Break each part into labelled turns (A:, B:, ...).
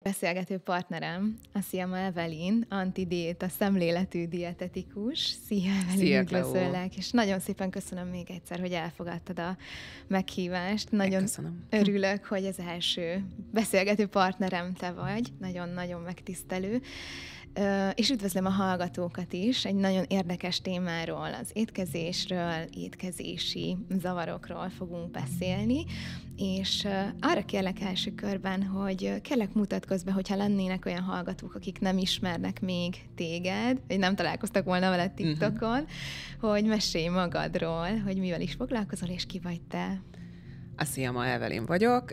A: Beszélgető partnerem a Sziama Evelyn, antidiéta szemléletű dietetikus. Szia Evelyn, üdvözöllek, és nagyon szépen köszönöm még egyszer, hogy elfogadtad a meghívást. Nagyon örülök, hogy az első beszélgető partnerem te vagy, nagyon-nagyon megtisztelő. És üdvözlöm a hallgatókat is, egy nagyon érdekes témáról, az étkezésről, étkezési zavarokról fogunk beszélni, és arra kérlek első körben, hogy kérlek mutatkozz be, hogyha lennének olyan hallgatók, akik nem ismernek még téged, vagy nem találkoztak volna veled TikTokon, hogy mesélj magadról, hogy mivel is foglalkozol, és ki vagy te.
B: A Sziama Evelyn vagyok.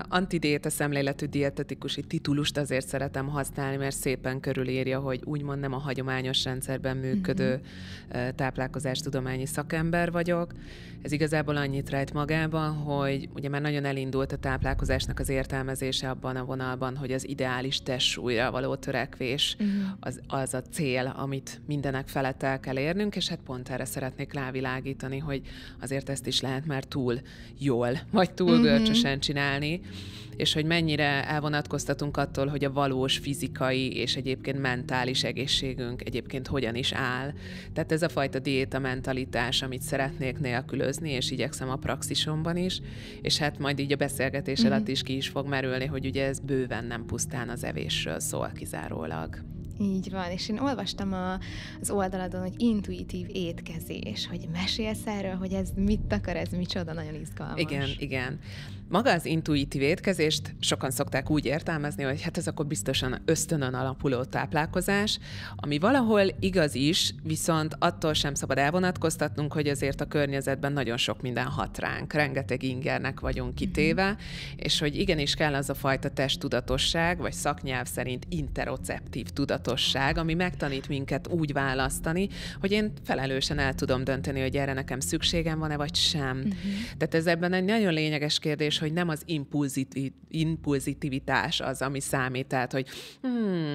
B: Antidiéta szemléletű dietetikusi titulust azért szeretem használni, mert szépen körülírja, hogy úgymond nem a hagyományos rendszerben működő táplálkozástudományi szakember vagyok. Ez igazából annyit rejt magában, hogy ugye már nagyon elindult a táplálkozásnak az értelmezése abban a vonalban, hogy az ideális testsúlyra való törekvés az a cél, amit mindenek felett el kell érnünk, és hát pont erre szeretnék rávilágítani, hogy azért ezt is lehet már túl jól, vagy túl görcsösen csinálni, és hogy mennyire elvonatkoztatunk attól, hogy a valós fizikai és egyébként mentális egészségünk egyébként hogyan is áll. Tehát ez a fajta diéta mentalitás, amit szeretnék nélkülözni, és igyekszem a praxisomban is, és hát majd így a beszélgetés alatt is ki is fog merülni, hogy ugye ez bőven nem pusztán az evésről szól kizárólag.
A: Így van, és én olvastam az oldaladon, hogy intuitív étkezés, hogy mesélsz erről, hogy ez mit akar, ez micsoda, nagyon izgalmas.
B: Igen. Maga az intuitív étkezést sokan szokták úgy értelmezni, hogy hát ez akkor biztosan ösztönön alapuló táplálkozás, ami valahol igaz is, viszont attól sem szabad elvonatkoztatnunk, hogy azért a környezetben nagyon sok minden hat ránk, rengeteg ingernek vagyunk kitéve, és hogy igenis kell az a fajta testtudatosság, vagy szaknyelv szerint interoceptív tudatosság, ami megtanít minket úgy választani, hogy én felelősen el tudom dönteni, hogy erre nekem szükségem van-e, vagy sem. Tehát ez ebben egy nagyon lényeges kérdés, hogy nem az impulzitivitás az, ami számít, tehát, hogy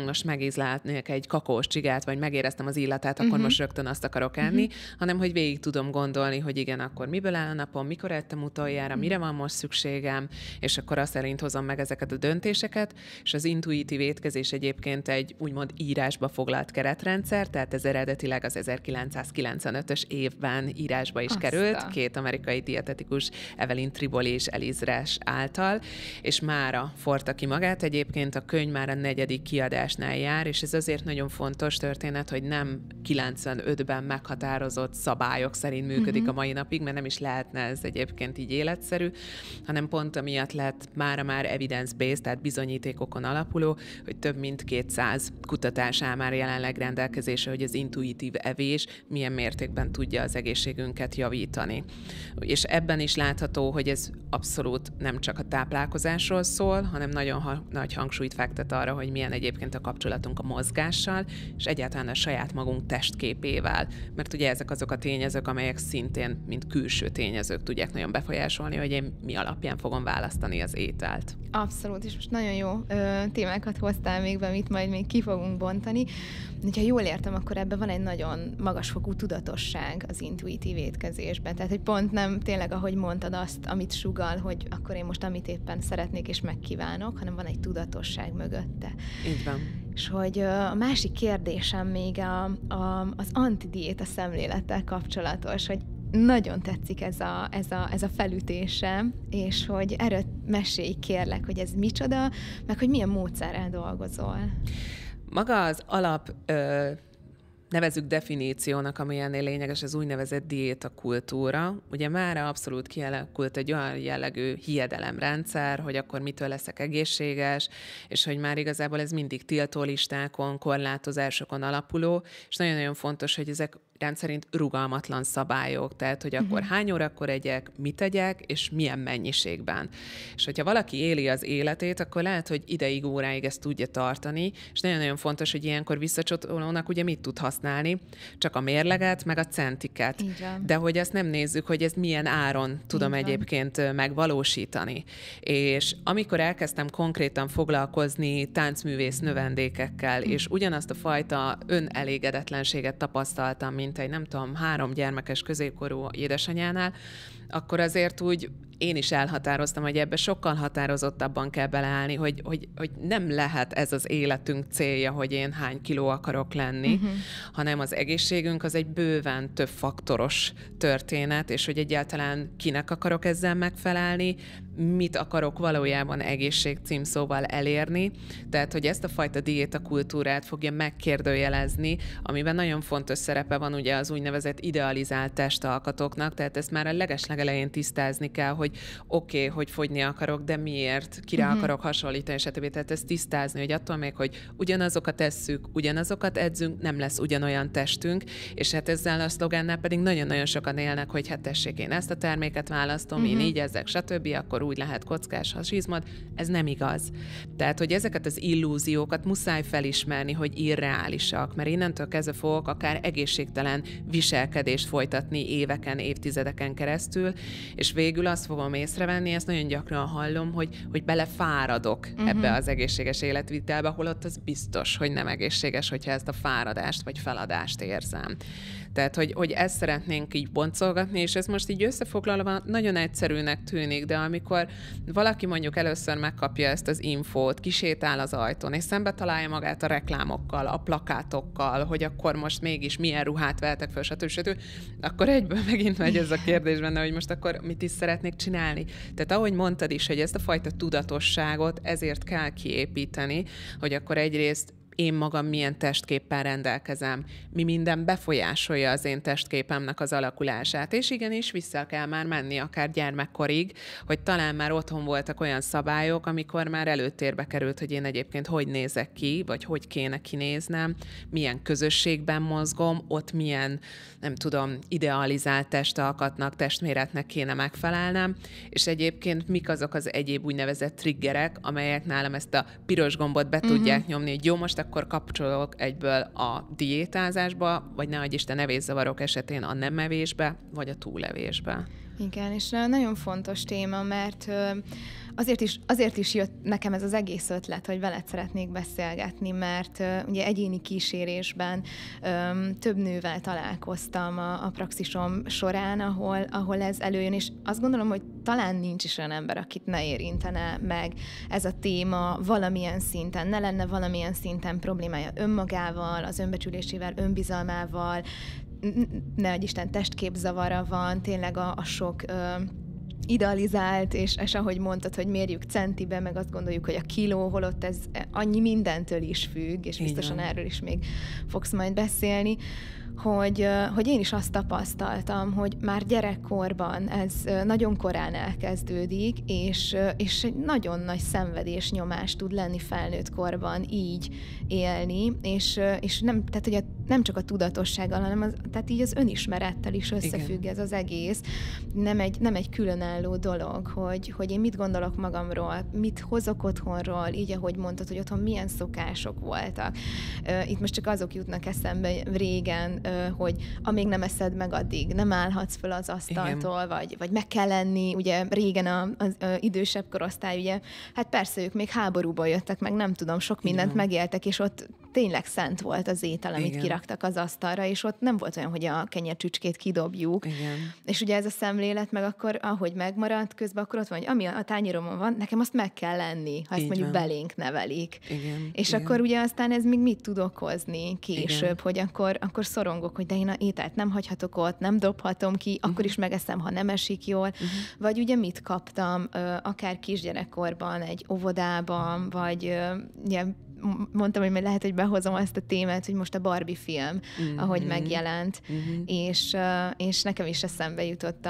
B: most megízlelnék egy kakaós csigát, vagy megéreztem az illatát, akkor most rögtön azt akarok enni, hanem hogy végig tudom gondolni, hogy igen, akkor miből áll a napom, mikor ettem utoljára, mire van most szükségem, és akkor azt szerint hozom meg ezeket a döntéseket, és az intuitív étkezés egyébként egy úgymond írásba foglalt keretrendszer, tehát ez eredetileg az 1995-ös évben írásba is került, két amerikai dietetikus, Evelyn Tribole és Elise Resch által, és mára forta ki magát. Egyébként a könyv már a 4. kiadásnál jár, és ez azért nagyon fontos történet, hogy nem 95-ben meghatározott szabályok szerint működik a mai napig, mert nem is lehetne ez egyébként így életszerű, hanem pont amiatt lett mára már evidence-based, tehát bizonyítékokon alapuló, hogy több mint 200 kutatás áll már jelenleg rendelkezésre, hogy az intuitív evés milyen mértékben tudja az egészségünket javítani. És ebben is látható, hogy ez abszolút nem csak a táplálkozásról szól, hanem nagyon nagy hangsúlyt fektet arra, hogy milyen egyébként a kapcsolatunk a mozgással, és egyáltalán a saját magunk testképével. Mert ugye ezek azok a tényezők, amelyek szintén, mint külső tényezők tudják nagyon befolyásolni, hogy én mi alapján fogom választani az ételt.
A: Abszolút, és most nagyon jó témákat hoztál még be, amit majd még ki fogunk bontani. Ha jól értem, akkor ebben van egy nagyon magasfokú tudatosság az intuitív étkezésben. Tehát, hogy pont nem tényleg, ahogy mondtad azt, amit sugall, hogy akkor én most amit éppen szeretnék és megkívánok, hanem van egy tudatosság mögötte.
B: Így van.
A: És hogy a másik kérdésem még az antidiéta szemlélettel kapcsolatos, hogy nagyon tetszik ez a felütése, és hogy erről mesélj kérlek, hogy ez micsoda, meg hogy milyen módszerrel dolgozol.
B: Maga az alap nevezzük definíciónak, ami ennél lényeges, az úgynevezett diétakultúra. Ugye már abszolút kialakult egy olyan jellegű hiedelemrendszer, hogy akkor mitől leszek egészséges, és hogy már igazából ez mindig tiltólistákon, korlátozásokon alapuló, és nagyon-nagyon fontos, hogy ezek rendszerint rugalmatlan szabályok, tehát, hogy akkor hány órakor egyek, mit tegyek, és milyen mennyiségben. És hogyha valaki éli az életét, akkor lehet, hogy ideig, óráig ezt tudja tartani, és nagyon-nagyon fontos, hogy ilyenkor visszacsatolónak ugye mit tud használni? Csak a mérleget, meg a centiket. De hogy ezt nem nézzük, hogy ez milyen áron tudom egyébként megvalósítani. És amikor elkezdtem konkrétan foglalkozni táncművész növendékekkel, és ugyanazt a fajta önelégedetlenséget tapasztaltam, mint egy, nem tudom, 3 gyermekes középkorú édesanyánál, akkor azért úgy én is elhatároztam, hogy ebbe sokkal határozottabban kell beleállni, hogy nem lehet ez az életünk célja, hogy én hány kiló akarok lenni, hanem az egészségünk az egy bőven több faktoros történet, és hogy egyáltalán kinek akarok ezzel megfelelni, mit akarok valójában egészség címszóval elérni. Tehát, hogy ezt a fajta diétakultúrát fogja megkérdőjelezni, amiben nagyon fontos szerepe van ugye az úgynevezett idealizált testalkatoknak, tehát ezt már a legeslegelején tisztázni kell, hogy oké, hogy fogyni akarok, de miért, kire akarok hasonlítani, stb. Tehát ezt tisztázni, hogy attól még, hogy ugyanazokat esszük, ugyanazokat edzünk, nem lesz ugyanolyan testünk, és hát ezzel a szlogánnál pedig nagyon-nagyon sokan élnek, hogy hát tessék, én ezt a terméket választom, én így ezzek, stb., akkor úgy lehet kockás hasizmod. Ez nem igaz. Tehát, hogy ezeket az illúziókat muszáj felismerni, hogy irreálisak, mert innentől kezdve fogok akár egészségtelen viselkedést folytatni éveken, évtizedeken keresztül, és végül azt fogom észrevenni, ezt nagyon gyakran hallom, hogy belefáradok ebbe az egészséges életvitelbe, holott az biztos, hogy nem egészséges, hogyha ezt a fáradást vagy feladást érzem. Tehát, hogy ezt szeretnénk így boncolgatni, és ez most így összefoglalva nagyon egyszerűnek tűnik, de amikor valaki mondjuk először megkapja ezt az infót, kisétál az ajtón, és szembe találja magát a reklámokkal, a plakátokkal, hogy akkor most mégis milyen ruhát vehetek fel, stb., akkor egyből megint megy ez a kérdés benne, hogy most akkor mit is szeretnék csinálni. Tehát ahogy mondtad is, hogy ezt a fajta tudatosságot ezért kell kiépíteni, hogy akkor egyrészt én magam milyen testképpel rendelkezem, mi minden befolyásolja az én testképemnek az alakulását, és igenis vissza kell már menni akár gyermekkorig, hogy talán már otthon voltak olyan szabályok, amikor már előtérbe került, hogy én egyébként hogy nézek ki, vagy hogy kéne kinéznem, milyen közösségben mozgom, ott milyen, nem tudom, idealizált testalkatnak, testméretnek kéne megfelelnem, és egyébként mik azok az egyéb úgynevezett triggerek, amelyek nálam ezt a piros gombot be tudják nyomni, hogy jó, most akkor kapcsolok egyből a diétázásba, vagy ne adj Isten evészavarok esetén a nem evésbe, vagy a túlevésbe.
A: Igen, és nagyon fontos téma, mert azért is jött nekem ez az egész ötlet, hogy veled szeretnék beszélgetni, mert ugye egyéni kísérésben több nővel találkoztam a praxisom során, ahol ez előjön, és azt gondolom, hogy talán nincs is olyan ember, akit ne érintene meg ez a téma valamilyen szinten, ne lenne valamilyen szinten problémája önmagával, az önbecsülésével, önbizalmával, ne adj Isten, testképzavara van, tényleg a sok idealizált, és ahogy mondtad, hogy mérjük centibe, meg azt gondoljuk, hogy a kiló, holott ez annyi mindentől is függ, és biztosan erről is még fogsz majd beszélni, hogy én is azt tapasztaltam, hogy már gyerekkorban ez nagyon korán elkezdődik, és egy nagyon nagy szenvedés, nyomás tud lenni felnőtt korban így élni, és nem, tehát ugye nem csak a tudatossággal, hanem tehát így az önismerettel is összefügg ez az egész. Nem egy különálló dolog, hogy én mit gondolok magamról, mit hozok otthonról, így ahogy mondtad, hogy otthon milyen szokások voltak. Itt most csak azok jutnak eszembe régen, hogy amíg nem eszed meg, addig nem állhatsz föl az asztaltól, vagy meg kell lenni. Ugye régen az idősebb korosztály, ugye, hát persze ők még háborúból jöttek, meg nem tudom, sok mindent megéltek, és ott tényleg szent volt az étel, amit kiraktak az asztalra, és ott nem volt olyan, hogy a kenyércsücskét kidobjuk. Igen. És ugye ez a szemlélet, meg akkor, ahogy megmaradt, közben akkor ott van, hogy ami a tányéromon van, nekem azt meg kell lenni, ha ezt mondjuk belénk nevelik. Igen. És akkor ugye aztán ez még mit tud okozni később, hogy akkor szorongok, hogy de én a ételt nem hagyhatok ott, nem dobhatom ki, akkor is megeszem, ha nem esik jól. Vagy ugye mit kaptam, akár kisgyerekkorban, egy óvodában, vagy mondtam, hogy lehet, hogy behozom azt a témát, hogy most a Barbie film, ahogy megjelent, és nekem is eszembe jutott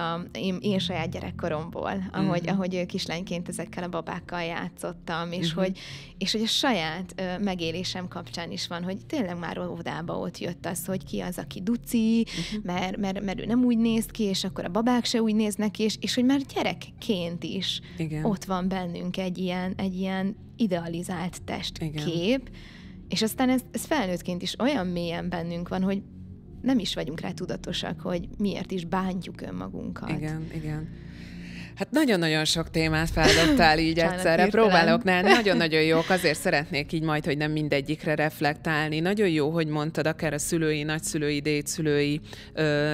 A: én saját gyerekkoromból, ahogy kislányként ezekkel a babákkal játszottam, és hogy a saját megélésem kapcsán is van, hogy tényleg már óvodába ott jött az, hogy ki az, aki duci, mert ő nem úgy néz ki, és akkor a babák se úgy néznek ki, és hogy már gyerekként is ott van bennünk egy ilyen idealizált testkép, és aztán ez felnőttként is olyan mélyen bennünk van, hogy nem is vagyunk rá tudatosak, hogy miért is bántjuk önmagunkat.
B: Igen. Hát nagyon-nagyon sok témát feldobtál így egyszerre. Próbálok, nagyon-nagyon jók, azért szeretnék így majd, hogy nem mindegyikre reflektálni. Nagyon jó, hogy mondtad akár a szülői, nagyszülői, dédszülői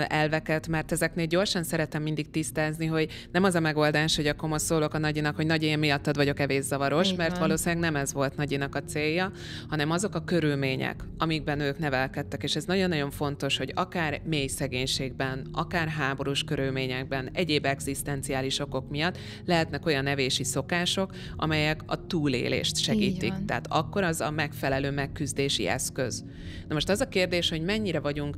B: elveket, mert ezeknél gyorsan szeretem mindig tisztázni, hogy nem az a megoldás, hogy akkor most szólok a Nagyinak, hogy Nagy, én miattad vagyok evészavaros, mert valószínűleg nem ez volt Nagyinak a célja, hanem azok a körülmények, amikben ők nevelkedtek, és ez nagyon-nagyon fontos, hogy akár mély szegénységben, akár háborús körülményekben, egyéb egzisztenciális okok miatt lehetnek olyan evési szokások, amelyek a túlélést segítik. Tehát akkor az a megfelelő megküzdési eszköz. Na most az a kérdés, hogy mennyire vagyunk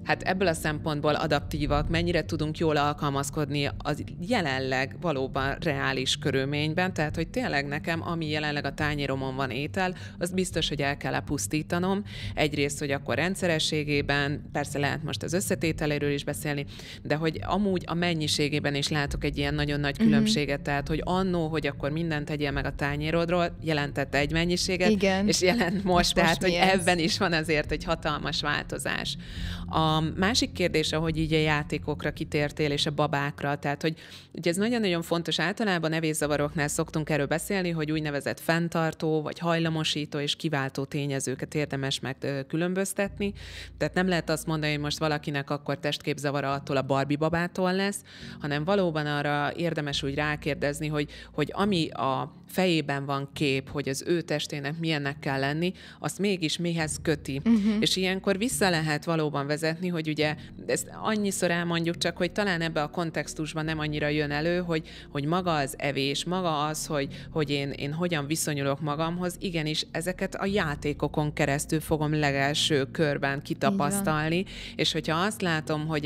B: hát ebből a szempontból adaptívak, mennyire tudunk jól alkalmazkodni az jelenleg valóban reális körülményben, tehát hogy tényleg nekem, ami jelenleg a tányéromon van étel, az biztos, hogy el kell pusztítanom. Egyrészt, hogy akkor rendszerességében, persze lehet most az összetételéről is beszélni, de hogy amúgy a mennyiségében is látok egy ilyen nagyon nagy különbséget, tehát hogy annó, hogy akkor mindent tegyél meg a tányérodról, jelentette egy mennyiséget, igen, és jelent most, és tehát hogy ebben is van azért egy hatalmas változás. A másik kérdés, ahogy így a játékokra kitértél, és a babákra, tehát hogy ugye ez nagyon-nagyon fontos, általában evészavaroknál szoktunk erről beszélni, hogy úgynevezett fenntartó, vagy hajlamosító és kiváltó tényezőket érdemes megkülönböztetni. Tehát nem lehet azt mondani, hogy most valakinek akkor testképzavara attól a Barbie babától lesz, hanem valóban arra érdemes úgy rákérdezni, hogy ami a fejében van kép, hogy az ő testének milyennek kell lenni, azt mégis mihez köti. És ilyenkor vissza lehet valóban vezetni, hogy ugye ezt annyiszor elmondjuk csak, hogy talán ebbe a kontextusban nem annyira jön elő, hogy maga az evés, maga az, hogy én hogyan viszonyulok magamhoz, igenis ezeket a játékokon keresztül fogom legelső körben kitapasztalni, és hogyha azt látom, hogy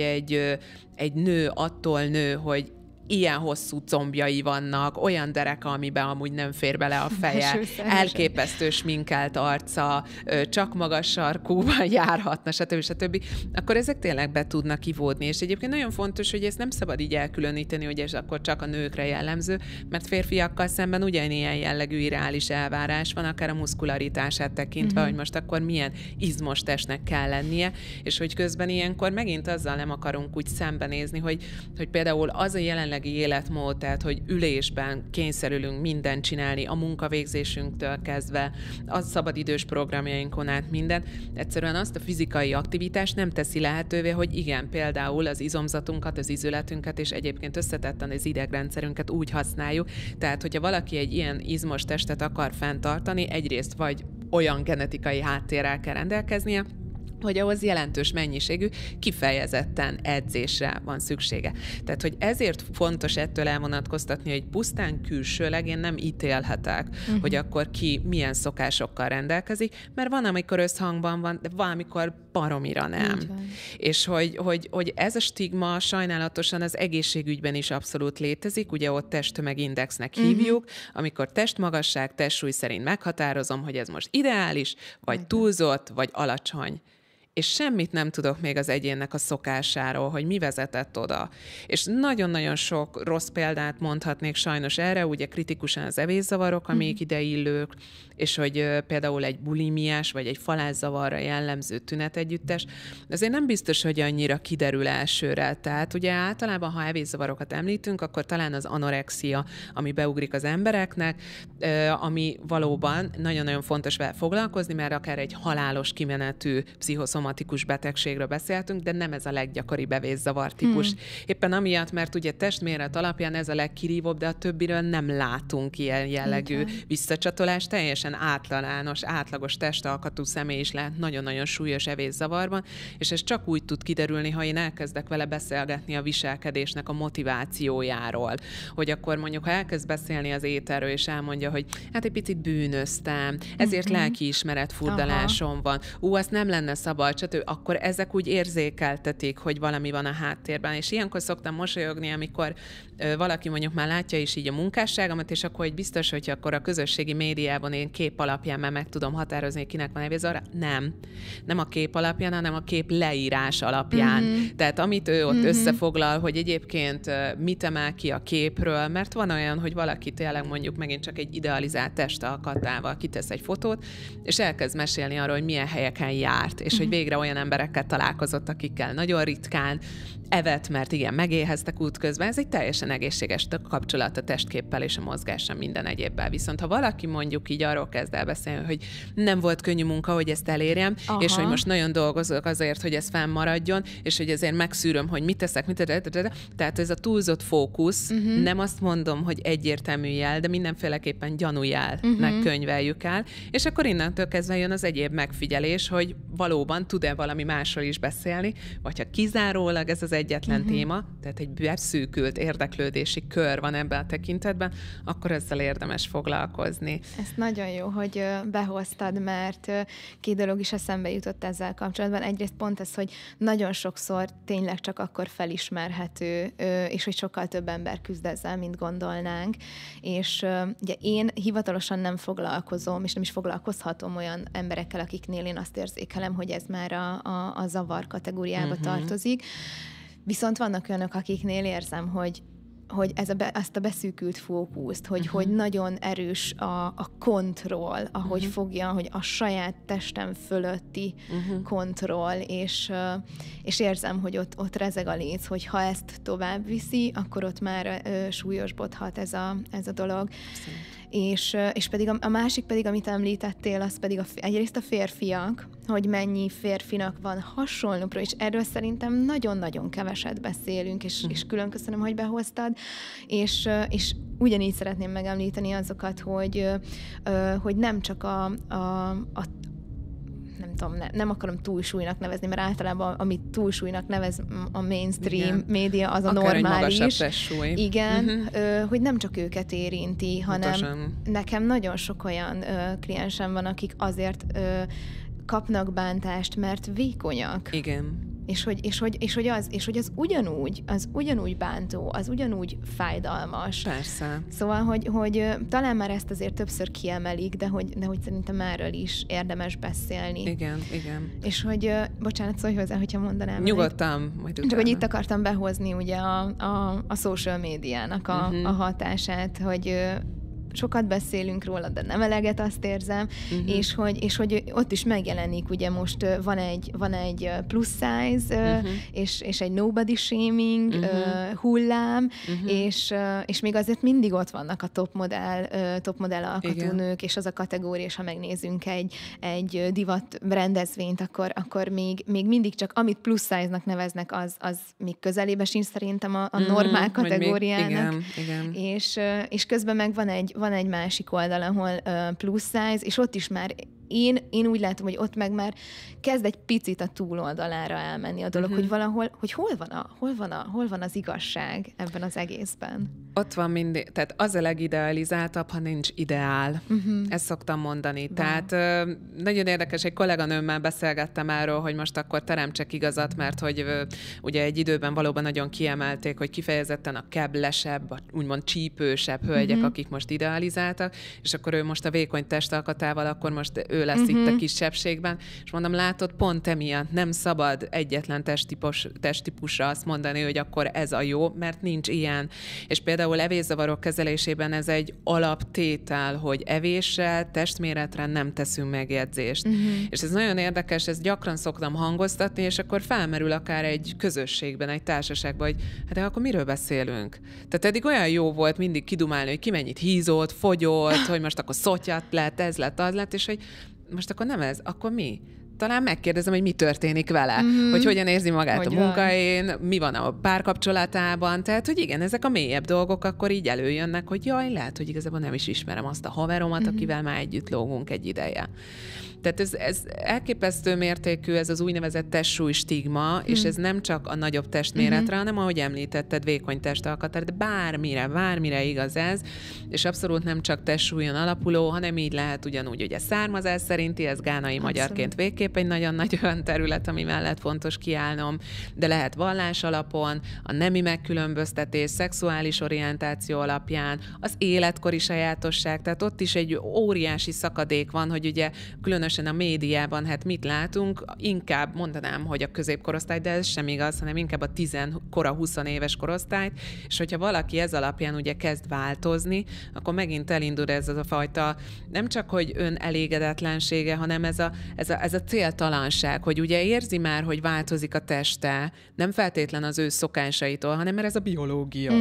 B: egy nő attól nő, hogy ilyen hosszú combjai vannak, olyan dereka, amiben amúgy nem fér bele a feje, elképesztő sminkelt arca, csak magas sarkúban járhatna, stb. Akkor ezek tényleg be tudnak ivódni. És egyébként nagyon fontos, hogy ezt nem szabad így elkülöníteni, hogy ez akkor csak a nőkre jellemző, mert férfiakkal szemben ugyanilyen jellegű irreális elvárás van, akár a muszkularitását tekintve, hogy most akkor milyen izmos testnek kell lennie, és hogy közben ilyenkor megint azzal nem akarunk úgy szembenézni, hogy például az a jelenlegi életmód, tehát hogy ülésben kényszerülünk mindent csinálni, a munkavégzésünktől kezdve, a szabadidős programjainkon át mindent. Egyszerűen azt a fizikai aktivitást nem teszi lehetővé, hogy igen, például az izomzatunkat, az izületünket, és egyébként összetetten az idegrendszerünket úgy használjuk. Tehát, hogyha valaki egy ilyen izmos testet akar fenntartani, egyrészt vagy olyan genetikai háttérrel kell rendelkeznie, hogy ahhoz jelentős mennyiségű kifejezetten edzésre van szüksége. Tehát, hogy ezért fontos ettől elvonatkoztatni, hogy pusztán külsőleg én nem ítélhetek, hogy akkor ki milyen szokásokkal rendelkezik, mert van, amikor összhangban van, de valamikor baromira nem. És hogy ez a stigma sajnálatosan az egészségügyben is abszolút létezik, ugye ott testtömegindexnek hívjuk, amikor testmagasság, testsúly szerint meghatározom, hogy ez most ideális, vagy túlzott, vagy alacsony. És semmit nem tudok még az egyénnek a szokásáról, hogy mi vezetett oda. És nagyon-nagyon sok rossz példát mondhatnék sajnos erre, ugye kritikusan az evészavarok, amik ide illők, és hogy például egy bulimiás, vagy egy falázzavarra jellemző tünetegyüttes, azért nem biztos, hogy annyira kiderül elsőre. Tehát ugye általában, ha evészavarokat említünk, akkor talán az anorexia, ami beugrik az embereknek, ami valóban nagyon-nagyon fontos vele foglalkozni, mert akár egy halálos kimenetű pszichoszomatikus betegségről beszéltünk, de nem ez a leggyakoribb evészavar típus. Éppen amiatt, mert ugye testméret alapján ez a legkirívóbb, de a többiről nem látunk ilyen jellegű visszacsatolást, teljesen átlanos, átlagos testalkatú személy is lehet nagyon-nagyon súlyos evészavarban, és ez csak úgy tud kiderülni, ha én elkezdek vele beszélgetni a viselkedésnek a motivációjáról. Hogy akkor mondjuk, ha elkezd beszélni az ételről, és elmondja, hogy hát egy picit bűnöztem, ezért lelkiismeret furdalásom van, azt nem lenne szabad, stb. Akkor ezek úgy érzékeltetik, hogy valami van a háttérben. És ilyenkor szoktam mosolyogni, amikor valaki mondjuk már látja is így a munkásságomat, és akkor hogy biztos, hogy akkor a közösségi médiában én kép alapján már meg tudom határozni, hogy kinek van evészavar. Nem a kép alapján, hanem a kép leírás alapján. Tehát amit ő ott összefoglal, hogy egyébként mit emel ki a képről, mert van olyan, hogy valaki tényleg mondjuk megint csak egy idealizált testalkatával kitesz egy fotót, és elkezd mesélni arról, hogy milyen helyeken járt, és hogy végre végre olyan emberekkel találkozott, akikkel nagyon ritkán evett, mert igen, megéheztek útközben. Ez egy teljesen egészséges kapcsolat a testképpel és a mozgással, minden egyébbel. Viszont ha valaki mondjuk így arról kezd el beszélni, hogy nem volt könnyű munka, hogy ezt elérjem, és hogy most nagyon dolgozok azért, hogy ez fennmaradjon, és hogy ezért megszűröm, hogy mit teszek, tehát ez a túlzott fókusz, nem azt mondom, hogy egyértelmű jel, de mindenféleképpen gyanújelnek könyveljük el, és akkor innentől kezdve jön az egyéb megfigyelés, hogy valóban tud-e valami másról is beszélni, vagy ha kizárólag ez az egyetlen téma, tehát egy beszűkült érdeklődési kör van ebben a tekintetben, akkor ezzel érdemes foglalkozni.
A: Ez nagyon jó, hogy behoztad, mert két dolog is eszembe jutott ezzel kapcsolatban. Egyrészt pont ez, hogy nagyon sokszor tényleg csak akkor felismerhető, és hogy sokkal több ember küzd ezzel, mint gondolnánk. És ugye én hivatalosan nem foglalkozom, és nem is foglalkozhatom olyan emberekkel, akiknél én azt érzékelem, hogy ez már a zavar kategóriába tartozik. Viszont vannak olyanok, akiknél érzem, hogy ezt a beszűkült fókuszt, hogy nagyon erős a kontroll, ahogy fogja, hogy a saját testem fölötti kontroll, és érzem, hogy ott rezeg a léc, hogy ha ezt tovább viszi, akkor ott már súlyosbodhat ez a dolog. És pedig a másik pedig, amit említettél, az pedig egyrészt a férfiak, hogy mennyi férfinak van hasonlópról, és erről szerintem nagyon-nagyon keveset beszélünk, és külön köszönöm, hogy behoztad, és ugyanígy szeretném megemlíteni azokat, hogy nem csak nem akarom túlsúlynak nevezni, mert általában amit túlsúlynak nevez a mainstream média, az akár a normális.
B: Akár egy magasabb testsúly.
A: Igen, hogy nem csak őket érinti, hanem nekem nagyon sok olyan kliensem van, akik azért kapnak bántást, mert vékonyak.
B: Igen.
A: És hogy az ugyanúgy bántó, az ugyanúgy fájdalmas.
B: Persze.
A: Szóval, hogy talán már ezt azért többször kiemelik, de hogy szerintem erről is érdemes beszélni.
B: Igen.
A: És hogy, bocsánat, szólj hozzá, hogyha mondanám.
B: Nyugodtan, majd utána.
A: Csak hogy itt akartam behozni ugye a social médiának a hatását, hogy sokat beszélünk róla, de nem eleget, azt érzem, és hogy ott is megjelenik, ugye most van egy plus size, és egy nobody shaming hullám, és még azért mindig ott vannak a top modell alkotó nők, és az a kategória, és ha megnézzünk egy divat rendezvényt, akkor még mindig csak amit plus size-nak neveznek, az még közelébe sincs szerintem a normál kategóriának.
B: Igen.
A: És közben meg van egy másik oldal, ahol plus size, és ott is már én úgy látom, hogy ott meg már kezd egy picit a túloldalára elmenni a dolog, hogy valahol, hogy hol van az igazság ebben az egészben.
B: Ott van mindig, tehát az a legidealizáltabb, ha nincs ideál. Ezt szoktam mondani. Wow. Tehát nagyon érdekes, egy kolléganőmmel beszélgettem arról, hogy most akkor teremtsek igazat, mert hogy ugye egy időben valóban nagyon kiemelték, hogy kifejezetten a keblesebb, úgymond csípősebb hölgyek, akik most idealizáltak, és akkor ő most a vékony testalkatával, akkor most ő lesz itt a kisebbségben, és mondom, látod, pont emiatt nem szabad egyetlen testtípusra azt mondani, hogy akkor ez a jó, mert nincs ilyen. És például evészavarok kezelésében ez egy alaptétel, hogy evésre, testméretre nem teszünk megjegyzést. És ez nagyon érdekes, ezt gyakran szoktam hangoztatni, és akkor felmerül akár egy közösségben, egy társaságban, hogy de akkor miről beszélünk? Tehát eddig olyan jó volt mindig kidumálni, hogy ki mennyit hízott, fogyott, hogy most akkor szottyat lett, ez lett, az lett, és hogy most akkor nem ez, akkor mi? Talán megkérdezem, hogy mi történik vele, hogy hogyan érzi magát a munkahelyén, mi van a párkapcsolatában, tehát, hogy igen, ezek a mélyebb dolgok akkor így előjönnek, hogy jaj, lehet, hogy igazából nem is ismerem azt a haveromat, akivel már együtt lógunk egy ideje. Tehát ez elképesztő mértékű, ez az úgynevezett testsúly stigma, és ez nem csak a nagyobb testméretre, hanem ahogy említetted, vékony testalkatra, de bármire igaz ez, és abszolút nem csak testsúlyon alapuló, hanem így lehet ugyanúgy, ugye származás szerinti, ez gánai magyarként végképp egy nagyon nagy olyan terület, ami mellett fontos kiállnom, de lehet vallás alapon, a nemi megkülönböztetés, szexuális orientáció alapján, az életkori sajátosság, tehát ott is egy óriási szakadék van, hogy ugye különösen a médiában, hát mit látunk, inkább mondanám, hogy a középkorosztály, de ez sem igaz, hanem inkább a 10-20 éves korosztályt, és hogyha valaki ez alapján ugye kezd változni, akkor megint elindul ez a fajta, nem csak, hogy önelégedetlensége, hanem ez a céltalanság, hogy ugye érzi már, hogy változik a teste, nem feltétlen az ő szokásaitól, hanem mert ez a biológia.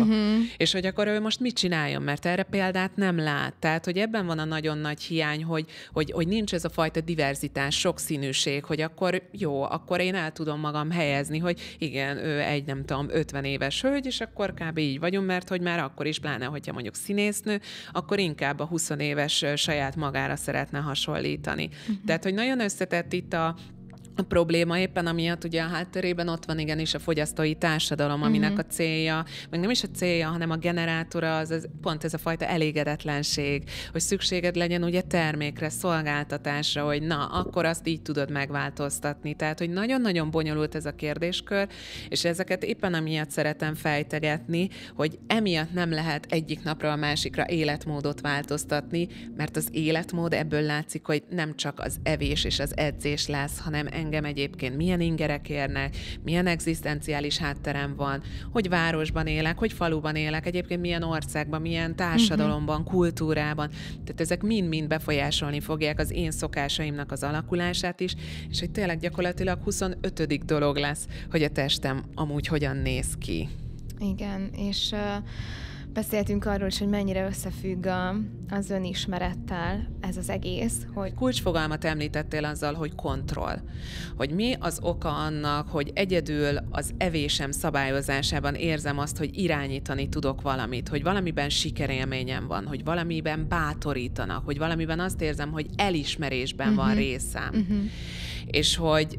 B: És hogy akkor ő most mit csináljon, mert erre példát nem lát. Tehát, hogy ebben van a nagyon nagy hiány, hogy nincs ez a fajta diverzitás, sokszínűség, hogy akkor jó, akkor én el tudom magam helyezni, hogy igen, ő egy, nem tudom, 50 éves hölgy, és akkor kb. Így vagyunk, mert hogy már akkor is, pláne, hogyha mondjuk színésznő, akkor inkább a 20 éves saját magára szeretne hasonlítani. Tehát, hogy nagyon összetett itt a probléma éppen amiatt ugye a hátterében ott van igenis a fogyasztói társadalom, aminek a célja, meg nem is a célja, hanem a generátora, az pont ez a fajta elégedetlenség, hogy szükséged legyen ugye termékre, szolgáltatásra, hogy na, akkor azt így tudod megváltoztatni. Tehát, hogy nagyon-nagyon bonyolult ez a kérdéskör, és ezeket éppen amiatt szeretem fejtegetni, hogy emiatt nem lehet egyik napra a másikra életmódot változtatni, mert az életmód ebből látszik, hogy nem csak az evés és az edzés lesz, hanem engem egyébként milyen ingerek érnek, milyen egzisztenciális hátterem van, hogy városban élek, hogy faluban élek, egyébként milyen országban, milyen társadalomban, kultúrában. Tehát ezek mind-mind befolyásolni fogják az én szokásaimnak az alakulását is, és hogy tényleg gyakorlatilag 25. dolog lesz, hogy a testem amúgy hogyan néz ki.
A: Igen, és beszéltünk arról is, hogy mennyire összefügg az önismerettel ez az egész. Hogy
B: kulcsfogalmat említettél azzal, hogy kontroll. Hogy mi az oka annak, hogy egyedül az evésem szabályozásában érzem azt, hogy irányítani tudok valamit, hogy valamiben sikerélményem van, hogy valamiben bátorítanak, hogy valamiben azt érzem, hogy elismerésben van részem. És hogy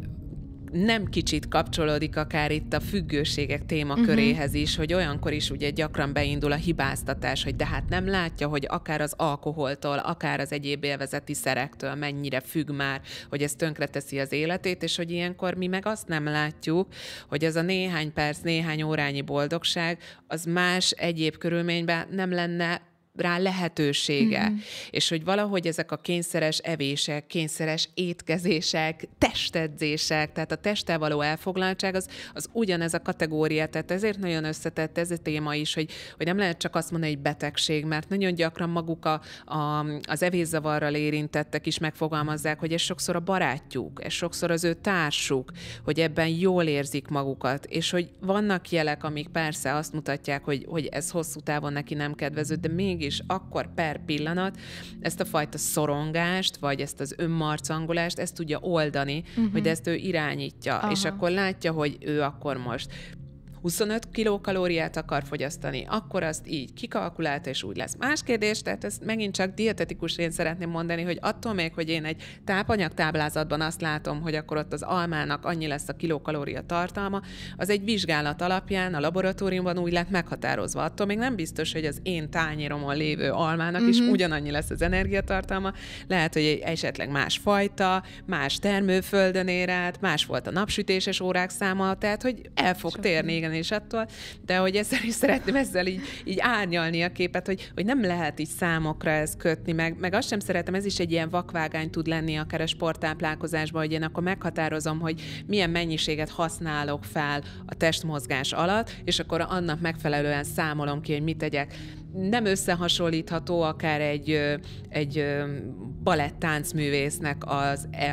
B: nem kicsit kapcsolódik akár itt a függőségek témaköréhez is, hogy olyankor is ugye gyakran beindul a hibáztatás, hogy de hát nem látja, hogy akár az alkoholtól, akár az egyéb élvezeti szerektől mennyire függ már, hogy ez tönkreteszi az életét, és hogy ilyenkor mi meg azt nem látjuk, hogy az a néhány perc, néhány órányi boldogság, az más egyéb körülményben nem lenne rá lehetősége. És hogy valahogy ezek a kényszeres evések, kényszeres étkezések, testedzések, tehát a testtel való elfoglaltság, az ugyanez a kategória, tehát ezért nagyon összetett ez a téma is, hogy nem lehet csak azt mondani, hogy betegség, mert nagyon gyakran maguk az evészavarral érintettek is megfogalmazzák, hogy ez sokszor a barátjuk, ez sokszor az ő társuk, hogy ebben jól érzik magukat, és hogy vannak jelek, amik persze azt mutatják, hogy ez hosszú távon neki nem kedvező, de mégis akkor per pillanat ezt a fajta szorongást, vagy ezt az önmarcangolást, ezt tudja oldani, hogy ezt ő irányítja. És akkor látja, hogy ő akkor most 25 kilokalóriát akar fogyasztani, akkor azt így kikalkulálta, és úgy lesz. Más kérdés, tehát ezt megint csak dietetikusként szeretném mondani, hogy attól még, hogy én egy tápanyagtáblázatban azt látom, hogy akkor ott az almának annyi lesz a kilokalória tartalma, az egy vizsgálat alapján a laboratóriumban úgy lett meghatározva. Attól még nem biztos, hogy az én tányéromon lévő almának is ugyanannyi lesz az energiatartalma. Lehet, hogy egy esetleg más fajta, más termőföldön ér át, más volt a napsütéses órák száma, tehát hogy el fog térni, igen, és attól, de hogy ezzel is szeretném így árnyalni a képet, hogy nem lehet így számokra ezt kötni, meg azt sem szeretem, ez is egy ilyen vakvágány tud lenni akár a sporttáplálkozásban, hogy én akkor meghatározom, hogy milyen mennyiséget használok fel a testmozgás alatt, és akkor annak megfelelően számolom ki, hogy mit tegyek. Nem összehasonlítható akár egy balett-táncművésznek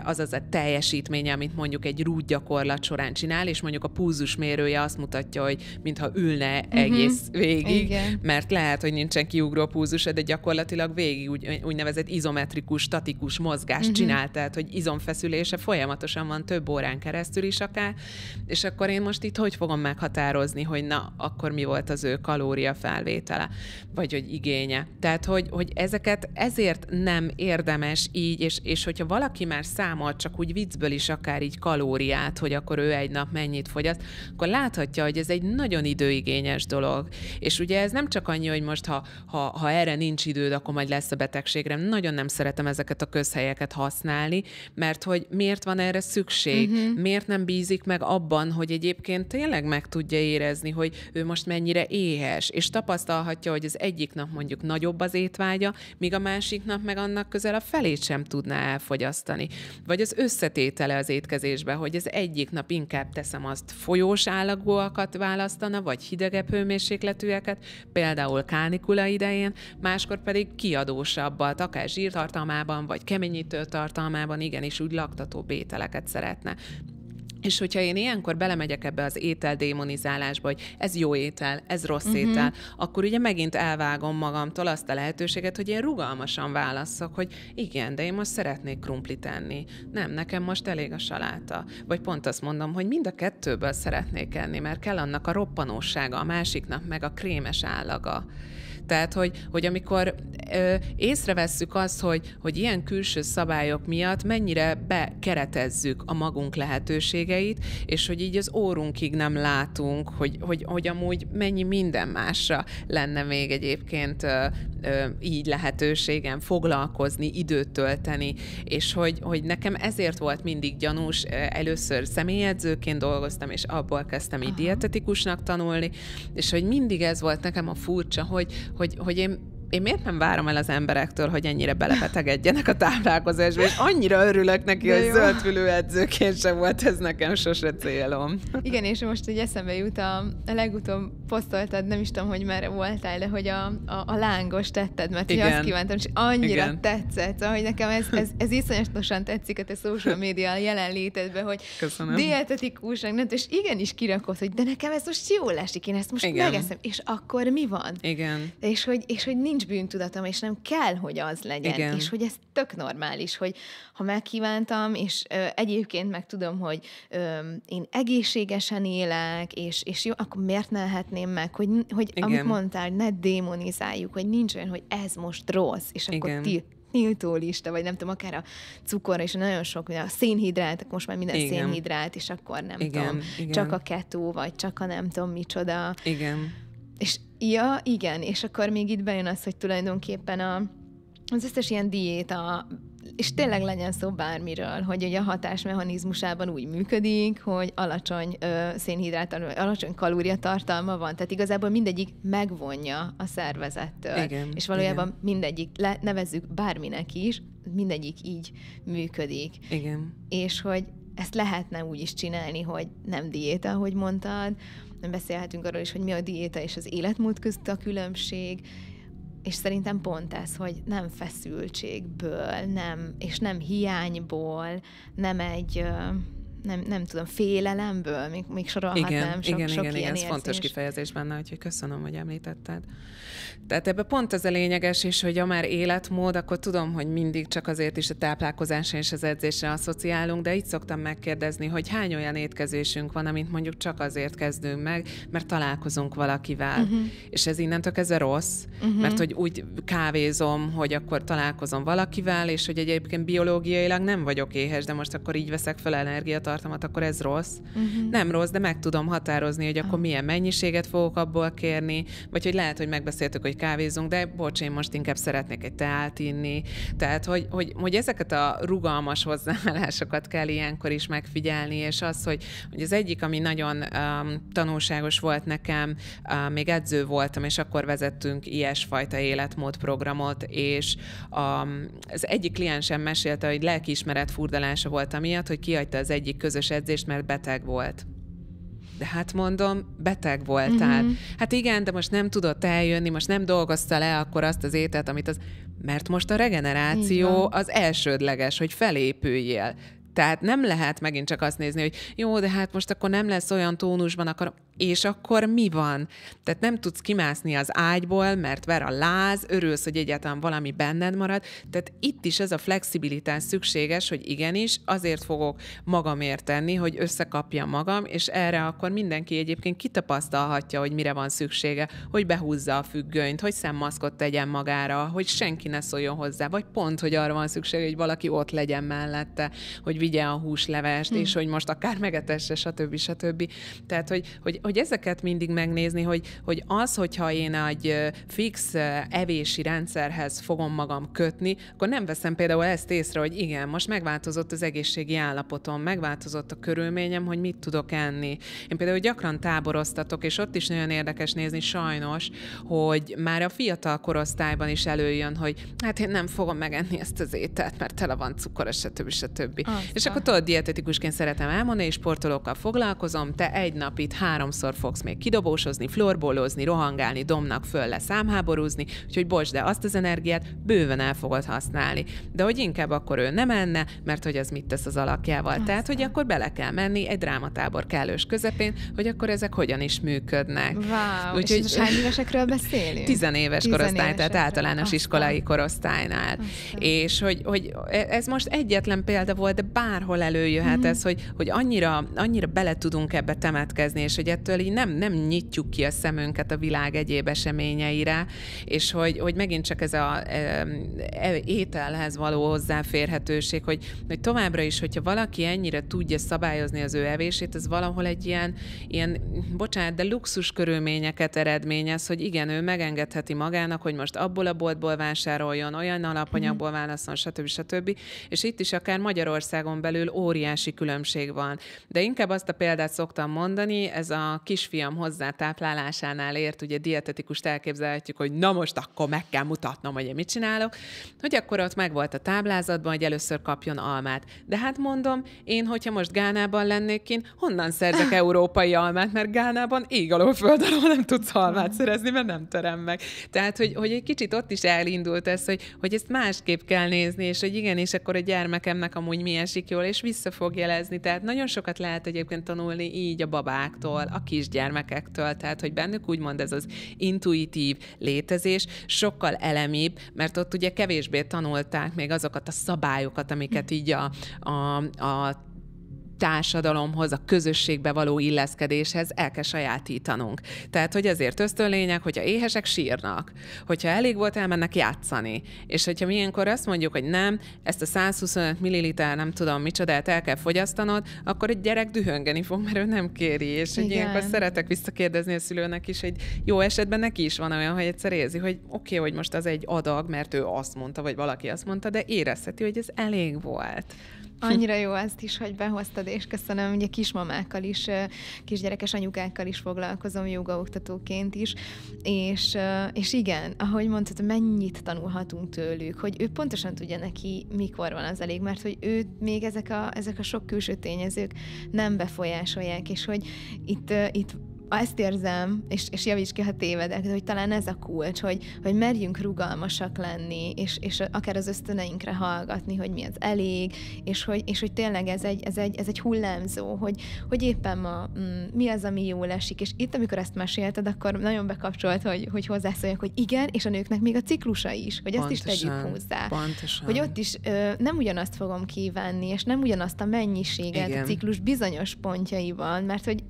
B: az a teljesítménye, amit mondjuk egy rúdgyakorlat során csinál, és mondjuk a pulzusmérője azt mutatja, hogy mintha ülne egész végig, igen. Mert lehet, hogy nincsen kiugró pulzusa, de gyakorlatilag végig úgynevezett izometrikus, statikus mozgást csinál, tehát hogy izomfeszülése folyamatosan van több órán keresztül is akár, és akkor én most itt hogy fogom meghatározni, hogy na, akkor mi volt az ő kalóriafelvétele, vagy hogy igénye. Tehát, hogy ezeket ezért nem érdemes így, és hogyha valaki már számol csak úgy viccből is akár így kalóriát, hogy akkor ő egy nap mennyit fogyaszt, akkor láthatja, hogy ez egy nagyon időigényes dolog. És ugye ez nem csak annyi, hogy most ha erre nincs időd, akkor majd lesz a betegségre. Nagyon nem szeretem ezeket a közhelyeket használni, mert hogy miért van erre szükség? Miért nem bízik meg abban, hogy egyébként tényleg meg tudja érezni, hogy ő most mennyire éhes, és tapasztalhatja, hogy az egyik nap mondjuk nagyobb az étvágya, míg a másik nap meg annak közel a felét sem tudná elfogyasztani. Vagy az összetétele az étkezésbe, hogy az egyik nap inkább teszem azt folyós állagúakat választana, vagy hidegebb hőmérsékletűeket, például kánikula idején, máskor pedig kiadósabbat, akár zsírtartalmában, vagy keményítő tartalmában, igenis úgy laktatóbb ételeket szeretne. És hogyha én ilyenkor belemegyek ebbe az ételdémonizálásba, hogy ez jó étel, ez rossz étel, akkor ugye megint elvágom magamtól azt a lehetőséget, hogy én rugalmasan válasszak, hogy igen, de én most szeretnék krumplit enni. Nem, nekem most elég a saláta. Vagy pont azt mondom, hogy mind a kettőből szeretnék enni, mert kell annak a roppanósága, a másiknak meg a krémes állaga. Tehát, hogy amikor észrevesszük azt, hogy ilyen külső szabályok miatt mennyire bekeretezzük a magunk lehetőségeit, és hogy így az órunkig nem látunk, hogy amúgy mennyi minden másra lenne még egyébként így lehetőségem foglalkozni, időt tölteni, és hogy nekem ezért volt mindig gyanús, először személyedzőként dolgoztam, és abból kezdtem így dietetikusnak tanulni, és hogy mindig ez volt nekem a furcsa, hogy én miért nem várom el az emberektől, hogy ennyire belebetegedjenek a táplálkozásba, és annyira örülök neki, hogy zöldfülű edzőként sem volt ez nekem sose célom.
A: Igen, és most így eszembe jut, a legutóbb posztoltad, nem is tudom, hogy merre voltál, de hogy a lángos tetted, mert hogy azt kívántam, és annyira tetszett, szóval, hogy nekem ez iszonyatosan tetszik a te social media jelenlétedben, hogy dietetikusnak, nem, és igenis kirakod, hogy de nekem ez most jól esik, én ezt most megeszem, és akkor mi van?
B: Igen.
A: És hogy nincs bűntudatom, és nem kell, hogy az legyen. Igen. És hogy ez tök normális, hogy ha megkívántam, és egyébként meg tudom, hogy én egészségesen élek, és jó, akkor miért ne lehetném meg, hogy amit mondtál, ne démonizáljuk, hogy nincs olyan, hogy ez most rossz, és akkor tiltólista, vagy nem tudom, akár a cukor, és nagyon sok, a szénhidrát, most már minden szénhidrát, és akkor nem tudom, csak a ketó, vagy csak a nem tudom micsoda.
B: Igen.
A: És igen, és akkor még itt bejön az, hogy tulajdonképpen az összes ilyen diéta, és tényleg legyen szó bármiről, hogy ugye a hatásmechanizmusában úgy működik, hogy alacsony szénhidrát, alacsony kalóriatartalma van, tehát igazából mindegyik megvonja a szervezettől.
B: Igen,
A: és valójában mindegyik, nevezzük bárminek is, mindegyik így működik.
B: Igen.
A: És hogy ezt lehetne úgy is csinálni, hogy nem diéta, ahogy mondtad, beszélhetünk arról is, hogy mi a diéta és az életmód között a különbség, és szerintem pont ez, hogy nem feszültségből, és nem hiányból, nem egy, nem tudom, félelemből, még sorolhatnám sok ilyen
B: ez fontos kifejezés benne, úgyhogy köszönöm, hogy említetted. Tehát ebben pont az a lényeges is, hogy ha már életmód, akkor tudom, hogy mindig csak azért is a táplálkozásra és az edzésre asszociálunk, de így szoktam megkérdezni, hogy hány olyan étkezésünk van, amit mondjuk csak azért kezdünk meg, mert találkozunk valakivel. És ez innentől kezdve rossz, mert hogy úgy kávézom, hogy akkor találkozom valakivel, és hogy egyébként biológiailag nem vagyok éhes, de most akkor így veszek fel energiatartalmat, akkor ez rossz. Nem rossz, de meg tudom határozni, hogy akkor milyen mennyiséget fogok abból kérni, vagy hogy lehet, hogy megbeszéltük, hogy kávézunk, de bocs, én most inkább szeretnék egy teát inni. Tehát, hogy ezeket a rugalmas hozzáállásokat kell ilyenkor is megfigyelni, és az, hogy az egyik, ami nagyon tanulságos volt nekem, még edző voltam, és akkor vezettünk ilyesfajta életmódprogramot, és az egyik kliensem mesélte, hogy lelkiismeret furdalása volt amiatt, hogy kihagyta az egyik közös edzést, mert beteg volt. De hát mondom, beteg voltál. Hát igen, de most nem tudott eljönni, most nem dolgozta le akkor azt az ételt, mert most a regeneráció az elsődleges, hogy felépüljél. Tehát nem lehet megint csak azt nézni, hogy jó, de hát most akkor nem lesz olyan tónusban, és akkor mi van? Tehát nem tudsz kimászni az ágyból, mert ver a láz, örülsz, hogy egyáltalán valami benned marad. Tehát itt is ez a flexibilitás szükséges, hogy igenis, azért fogok magamért tenni, hogy összekapjam magam, és erre akkor mindenki egyébként kitapasztalhatja, hogy mire van szüksége, hogy behúzza a függönyt, hogy szemmaszkot tegyen magára, hogy senki ne szóljon hozzá, vagy pont, hogy arra van szüksége, hogy valaki ott legyen mellette, hogy vigye a húslevest, és hogy most akár megetesse, stb. Tehát, hogy hogy ezeket mindig megnézni, hogy az, hogyha én egy fix evési rendszerhez fogom magam kötni, akkor nem veszem például ezt észre, hogy igen, most megváltozott az egészségi állapotom, megváltozott a körülményem, hogy mit tudok enni. Én például gyakran táboroztatok, és ott is nagyon érdekes nézni sajnos, hogy már a fiatal korosztályban is előjön, hogy hát én nem fogom megenni ezt az ételt, mert tele van cukor, stb. És akkor tudod, dietetikusként szeretem elmondani, és sportolókkal foglalkozom, te egy nap itt 3-szor fogsz még kidobósozni, florbólozni, rohangálni, domnak föl le számháborúzni, úgyhogy bocs, de azt az energiát bőven el fogod használni. De hogy inkább akkor ő nem enne, mert hogy az mit tesz az alakjával. Tehát, hogy akkor bele kell menni egy drámatábor kellős közepén, hogy akkor ezek hogyan is működnek.
A: Wow, úgyhogy és hány évesekről beszélünk?
B: 10 éves korosztály, tehát általános iskolai korosztálynál. És hogy ez most egyetlen példa volt, de bárhol előjöhet ez, hogy annyira bele tudunk ebbe temetkezni, és hogy ettől így nem nyitjuk ki a szemünket a világ egyéb eseményeire, és hogy megint csak ez az ételhez való hozzáférhetőség, hogy továbbra is, hogyha valaki ennyire tudja szabályozni az ő evését, ez valahol egy ilyen bocsánat, de luxus körülményeket eredményez, hogy igen, ő megengedheti magának, hogy most abból a boltból vásároljon, olyan alapanyagból válasszon, stb. És itt is akár Magyarországon belül óriási különbség van. De inkább azt a példát szoktam mondani, ez a kisfiam hozzátáplálásánál ért, ugye dietetikust elképzelhetjük, hogy na most akkor meg kell mutatnom, hogy én mit csinálok, hogy akkor ott meg volt a táblázatban, hogy először kapjon almát. De hát mondom, én, hogyha most Gánában lennék kint, honnan szerzek európai almát, mert Gánában ég alól föld alól nem tudsz almát szerezni, mert nem terem meg. Tehát, hogy egy kicsit ott is elindult ez, hogy ezt másképp kell nézni, és hogy igen, és akkor a gyermekemnek amúgy mi esik jól, és vissza fog jelezni. Tehát nagyon sokat lehet egyébként tanulni így a babáktól, a kisgyermekektől, tehát, hogy bennük úgymond ez az intuitív létezés sokkal elemibb, mert ott ugye kevésbé tanulták még azokat a szabályokat, amiket így a társadalomhoz, a közösségbe való illeszkedéshez el kell sajátítanunk. Tehát, hogy ezért ösztönlények, hogyha éhesek, sírnak. Hogyha elég volt, elmennek játszani. És hogyha mi ilyenkor azt mondjuk, hogy nem, ezt a 125 milliliter, nem tudom micsodát el kell fogyasztanod, akkor egy gyerek dühöngeni fog, mert ő nem kéri. És hogy ilyenkor szeretek visszakérdezni a szülőnek is, hogy jó esetben neki is van olyan, hogy egyszer érzi, hogy oké, hogy most az egy adag, mert ő azt mondta, vagy valaki azt mondta, de érezheti, hogy ez elég volt.
A: Annyira jó azt is, hogy behoztad, és köszönöm, ugye kismamákkal is, kisgyerekes anyukákkal is foglalkozom, jogaoktatóként is, és igen, ahogy mondtad, mennyit tanulhatunk tőlük, hogy ő pontosan tudja neki, mikor van az elég, mert hogy őt még ezek a sok külső tényezők nem befolyásolják, és hogy itt ezt érzem, és javíts ki, ha tévedek, de hogy talán ez a kulcs, hogy merjünk rugalmasak lenni, és akár az ösztöneinkre hallgatni, hogy mi az elég, és hogy tényleg ez egy hullámzó, hogy éppen ma mi az, ami jól esik, és itt, amikor ezt mesélted, akkor nagyon bekapcsolt, hogy hozzászóljak, hogy igen, és a nőknek még a ciklusa is, hogy ezt is tegyük hozzá.
B: Pontosan.
A: Hogy ott is nem ugyanazt fogom kívánni, és nem ugyanazt a mennyiséget a ciklus bizonyos pontjaiban, mert hogy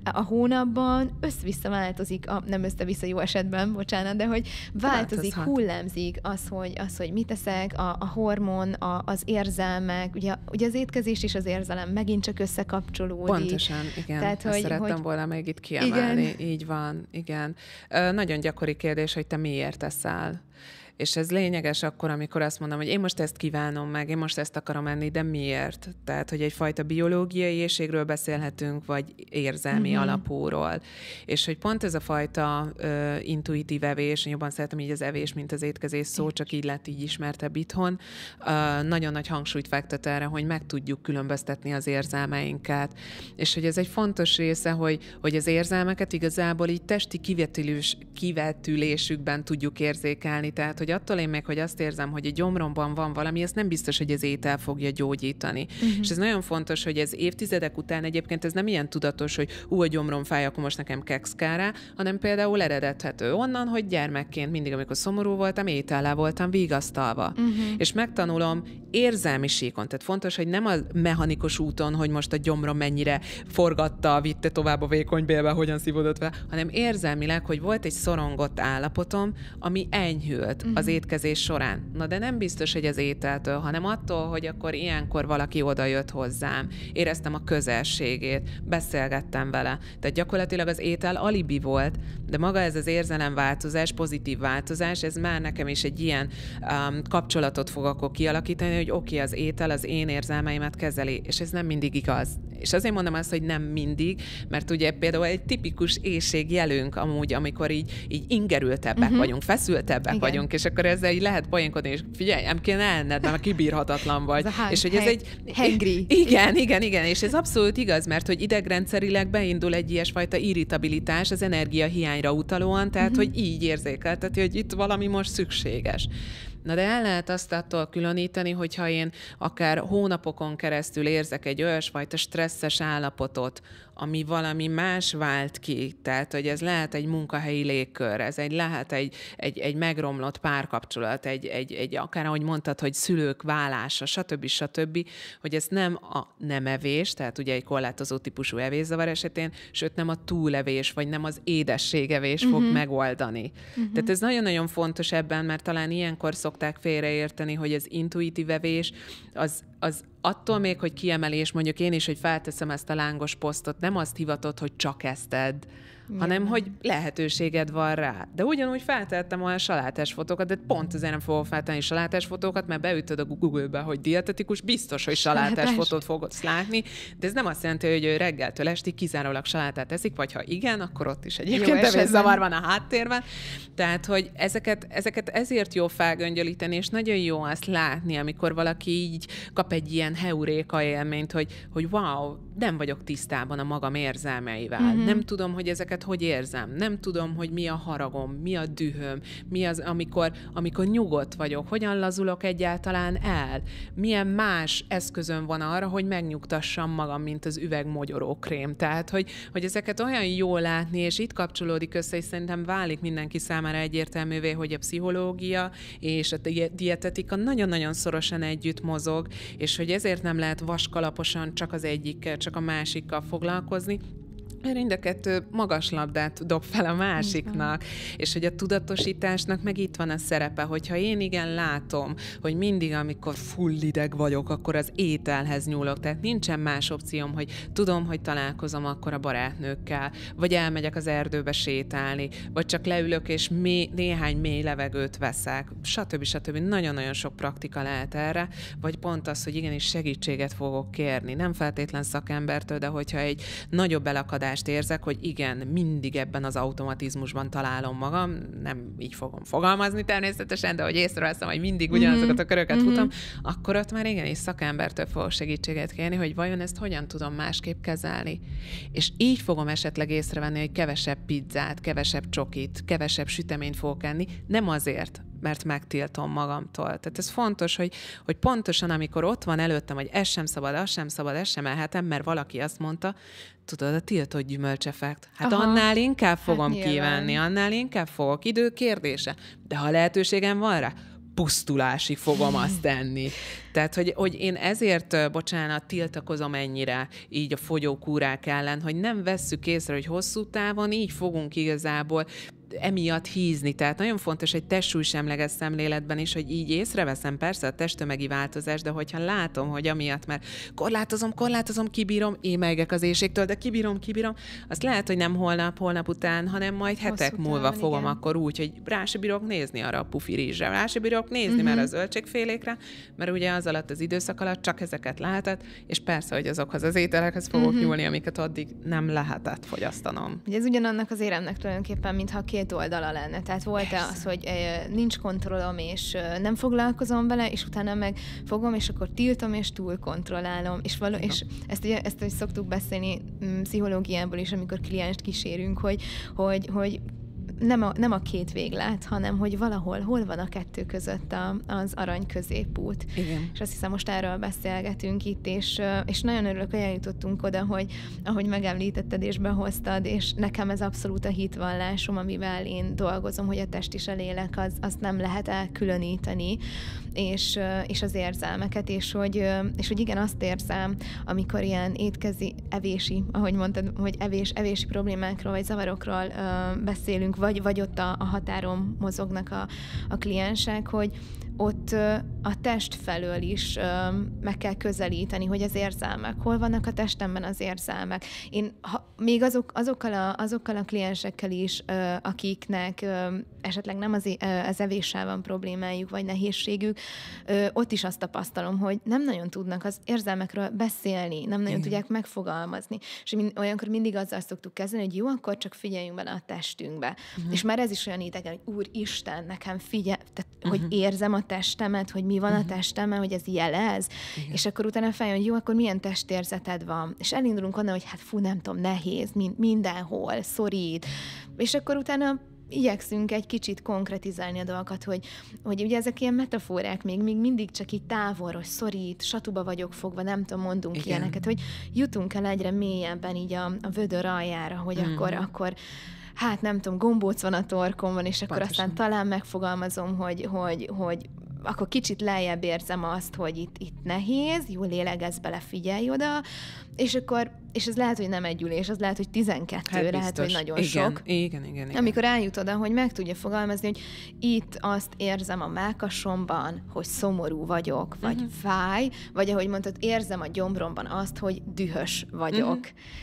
A: a hónapban össze-vissza változik, nem össze-vissza jó esetben, bocsánat, de hogy változik, hullámzik az, hogy mit teszek, a hormon, az érzelmek, ugye az étkezés és az érzelem megint csak összekapcsolódik.
B: Pontosan, igen. Tehát, ezt szerettem volna még itt kiemelni. Igen. Így van, igen. Nagyon gyakori kérdés, hogy te miért eszel. És ez lényeges akkor, amikor azt mondom, hogy én most ezt kívánom meg, én most ezt akarom enni, de miért? Tehát, hogy egyfajta biológiai éhségről beszélhetünk, vagy érzelmi alapúról. És hogy pont ez a fajta intuitív evés, én jobban szeretem így az evés, mint az étkezés szó, csak így lett így ismertebb itthon, nagyon nagy hangsúlyt fektet erre, hogy meg tudjuk különböztetni az érzelmeinket. És hogy ez egy fontos része, hogy az érzelmeket igazából így testi kivetülésükben tudjuk érzékelni, tehát hogy attól én még, hogy azt érzem, hogy a gyomromban van valami, ez nem biztos, hogy az étel fogja gyógyítani. És ez nagyon fontos, hogy ez évtizedek után egyébként ez nem ilyen tudatos, hogy a gyomrom fáj, akkor most nekem keksz kell rá, hanem például eredethető onnan, hogy gyermekként mindig, amikor szomorú voltam, étellel voltam vigasztalva. És megtanulom érzelmi síkon, tehát fontos, hogy nem a mechanikus úton, hogy most a gyomrom mennyire forgatta, vitte tovább a vékonybélbe, hogyan szívódott fel, hanem érzelmileg, hogy volt egy szorongott állapotom, ami enyhült. az étkezés során. Na de nem biztos, hogy az ételtől, hanem attól, hogy akkor ilyenkor valaki oda jött hozzám, éreztem a közelségét, beszélgettem vele. Tehát gyakorlatilag az étel alibi volt, de maga ez az érzelemváltozás, pozitív változás, ez már nekem is egy ilyen kapcsolatot fog akkor kialakítani, hogy oké, az étel az én érzelmeimet kezeli, és ez nem mindig igaz. És azért mondom azt, hogy nem mindig, mert ugye például egy tipikus éhségjelünk amúgy, amikor így ingerültebbek vagyunk, feszültebbek vagyunk, és akkor ezzel így lehet poénkodni, és figyelj, nem kéne enned, mert kibírhatatlan vagy. És hogy ez egy...
A: Hangry.
B: Igen, és ez abszolút igaz, mert hogy idegrendszerileg beindul egy ilyesfajta irritabilitás az energiahiányra utalóan, tehát hogy így érzékelteti, hogy itt valami most szükséges. Na de el lehet azt attól különíteni, hogyha én akár hónapokon keresztül érzek egy olyasfajta stresszes állapotot, ami valami más vált ki, tehát hogy ez lehet egy munkahelyi légkör, ez lehet egy megromlott párkapcsolat, egy akár ahogy mondtad, hogy szülők válása, stb., hogy ez nem a nem evés, tehát ugye egy korlátozó típusú evészavar esetén, sőt nem a túlevés, vagy nem az édességevés fog megoldani. Tehát ez nagyon-nagyon fontos ebben, mert talán ilyenkor szokták félreérteni, hogy az intuitív evés az attól még, hogy kiemelés, mondjuk én is, hogy felteszem ezt a lángos posztot, nem azt hivatott, hogy csak ezt edd, hanem hogy lehetőséged van rá. De ugyanúgy feltettem olyan salátás fotókat, de pont azért nem fogok feltenni salátás fotókat, mert beütöd a Google-be, hogy dietetikus, biztos, hogy salátás fotót fogsz látni, de ez nem azt jelenti, hogy ő reggeltől estig kizárólag salátát eszik, vagy ha igen, akkor ott is egyébként evészavar van a háttérben. Tehát, hogy ezeket ezért jó felgöngyölíteni, és nagyon jó azt látni, amikor valaki így kap egy ilyen heuréka élményt, hogy wow, nem vagyok tisztában a magam érzelmeivel. Nem tudom, hogy ezeket hogy érzem. Nem tudom, hogy mi a haragom, mi a dühöm, mi az, amikor nyugodt vagyok, hogyan lazulok egyáltalán el. Milyen más eszközöm van arra, hogy megnyugtassam magam, mint az üvegmogyorókrém. Tehát, hogy ezeket olyan jól látni, és itt kapcsolódik össze, és szerintem válik mindenki számára egyértelművé, hogy a pszichológia és a dietetika nagyon-nagyon szorosan együtt mozog, és hogy ezért nem lehet vaskalaposan csak az egyikkel, csak a másikkal foglalkozni, mert mind a kettő magas labdát dob fel a másiknak, és hogy a tudatosításnak meg itt van a szerepe, hogyha én igen látom, hogy mindig, amikor full ideg vagyok, akkor az ételhez nyúlok, tehát nincsen más opcióm, hogy tudom, hogy találkozom akkor a barátnőkkel, vagy elmegyek az erdőbe sétálni, vagy csak leülök, és néhány mély levegőt veszek, stb. Nagyon-nagyon sok praktika lehet erre, vagy pont az, hogy igenis segítséget fogok kérni, nem feltétlen szakembertől, de hogyha egy nagyobb elakadást érzek, hogy igen, mindig ebben az automatizmusban találom magam, nem így fogom fogalmazni természetesen, de hogy észreveszem, hogy mindig ugyanazokat a köröket futom, akkor ott már igenis szakembertől fogok segítséget kérni, hogy vajon ezt hogyan tudom másképp kezelni. És így fogom esetleg észrevenni, hogy kevesebb pizzát, kevesebb csokit, kevesebb süteményt fogok enni, nem azért, mert megtiltom magamtól. Tehát ez fontos, hogy pontosan amikor ott van előttem, hogy ez sem szabad, az sem szabad, ez sem elhetem, mert valaki azt mondta, tudod, a tiltott gyümölcseffekt. Hát annál inkább fogom kivenni, annál inkább fogok. Idő kérdése. De ha lehetőségem van rá, pusztulásig fogom azt tenni. Tehát, hogy én ezért, tiltakozom ennyire így a fogyókúrák ellen, hogy nem vesszük észre, hogy hosszú távon így fogunk igazából emiatt hízni. Tehát nagyon fontos egy testsúlysemleges szemléletben is, hogy így észreveszem persze a testtömegi változást, de hogyha látom, hogy amiatt, mert korlátozom, kibírom, émelygek az éhségtől, de kibírom, azt lehet, hogy nem holnap után, hanem majd hetek múlva fogom igen. Akkor úgy, hogy rá se bírok nézni arra a pufi rizsre, rá se bírok nézni már a zöldségfélékre, mert ugye az alatt az időszak alatt csak ezeket lehetett, és persze, hogy azokhoz az ételekhez fogok nyúlni, amiket addig nem lehetett fogyasztanom.
A: Ugye ez ugyanannak az éremnek tulajdonképpen, mintha két oldala lenne. Tehát volt-e az, hogy nincs kontrollom, és nem foglalkozom vele, és utána meg fogom, és akkor tiltom, és túl kontrollálom. És ezt szoktuk beszélni pszichológiából is, amikor klienst kísérünk, hogy nem a két véglet, hanem hogy hol van a kettő között az arany középút.
B: Igen.
A: És azt hiszem, most erről beszélgetünk itt, és nagyon örülök, hogy eljutottunk oda, hogy ahogy megemlítetted és behoztad, és nekem ez abszolút a hitvallásom, amivel én dolgozom, hogy a test és a lélek, azt nem lehet elkülöníteni, és az érzelmeket, és hogy igen, azt érzem, amikor ilyen étkezési, evési, ahogy mondtad, hogy evési problémákról vagy zavarokról beszélünk, vagy ott a határon mozognak a kliensek, hogy ott a test felől is meg kell közelíteni, hogy az érzelmek, hol vannak a testemben az érzelmek. Még azokkal a kliensekkel is, akiknek esetleg nem az evéssel van problémájuk, vagy nehézségük, ott is azt tapasztalom, hogy nem nagyon tudnak az érzelmekről beszélni, nem nagyon tudják megfogalmazni. És olyankor mindig azzal szoktuk kezdeni, hogy jó, akkor csak figyeljünk bele a testünkbe. És már ez is olyan idegen, hogy Úristen, nekem tehát, hogy érzem a testemet, hogy mi van a testemben, hogy ez jelez, és akkor utána feljön, hogy jó, akkor milyen testérzeted van. És elindulunk onnan, hogy hát fú, nem tudom, nehéz, mindenhol, szorít. És akkor utána igyekszünk egy kicsit konkretizálni a dolgokat, hogy ugye ezek ilyen metaforák még mindig csak így távolról, szorít, satuba vagyok fogva, nem tudom, mondunk ilyeneket, hogy jutunk el egyre mélyebben így a vödör aljára, hogy akkor hát nem tudom, gombóc van a torkomban, és akkor aztán talán megfogalmazom, hogy akkor kicsit lejjebb érzem azt, hogy itt nehéz, jól lélegezz bele, figyelj oda, és ez lehet, hogy nem egy ülés, az lehet, hogy 12, lehet, hogy nagyon sok.
B: Igen.
A: Amikor eljut oda, hogy meg tudja fogalmazni, hogy itt azt érzem a mákasomban, hogy szomorú vagyok, vagy fáj, vagy ahogy mondtad, érzem a gyomromban azt, hogy dühös vagyok.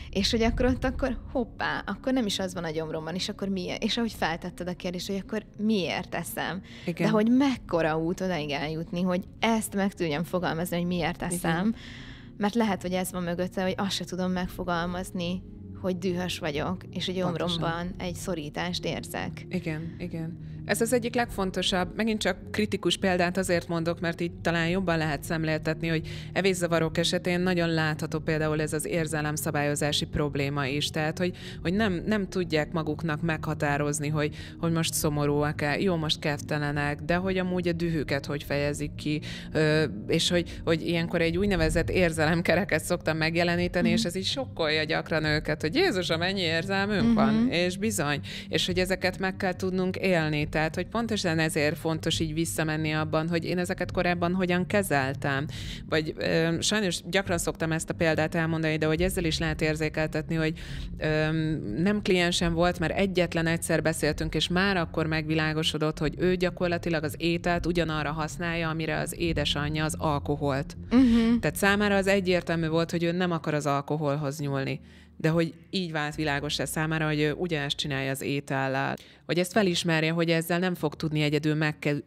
A: És hogy akkor hoppá, akkor nem is az van a gyomromban, és akkor miért? És ahogy feltetted a kérdést, hogy akkor miért teszem? Igen. De hogy mekkora út odaig eljutni, hogy ezt meg tudjam fogalmazni, hogy miért teszem. Igen. Mert lehet, hogy ez van mögötte, hogy azt se tudom megfogalmazni, hogy dühös vagyok, és a gyomromban egy szorítást érzek.
B: Igen. Ez az egyik legfontosabb, megint csak kritikus példát azért mondok, mert így talán jobban lehet szemléltetni, hogy evészavarok esetén nagyon látható például ez az érzelemszabályozási probléma is, tehát hogy nem tudják maguknak meghatározni, hogy most szomorúak-e, jó, most kedvtelenek, de hogy amúgy a dühüket hogy fejezik ki, és hogy ilyenkor egy úgynevezett érzelemkereket szoktam megjeleníteni, és ez így sokkolja gyakran őket, hogy Jézusom, ennyi érzelmünk van, és bizony, és hogy ezeket meg kell tudnunk élni. Tehát, hogy pontosan ezért fontos így visszamenni abban, hogy én ezeket korábban hogyan kezeltem. Vagy sajnos gyakran szoktam ezt a példát elmondani, de hogy ezzel is lehet érzékeltetni, hogy nem kliensem volt, mert egyetlen egyszer beszéltünk, és már akkor megvilágosodott, hogy ő gyakorlatilag az ételt ugyanarra használja, amire az édesanyja az alkoholt. Tehát számára az egyértelmű volt, hogy ő nem akar az alkoholhoz nyúlni. De hogy így vált világos-e számára, hogy ő ugyanezt csinálja az étellel. Hogy ezt felismerje, hogy ezzel nem fog tudni egyedül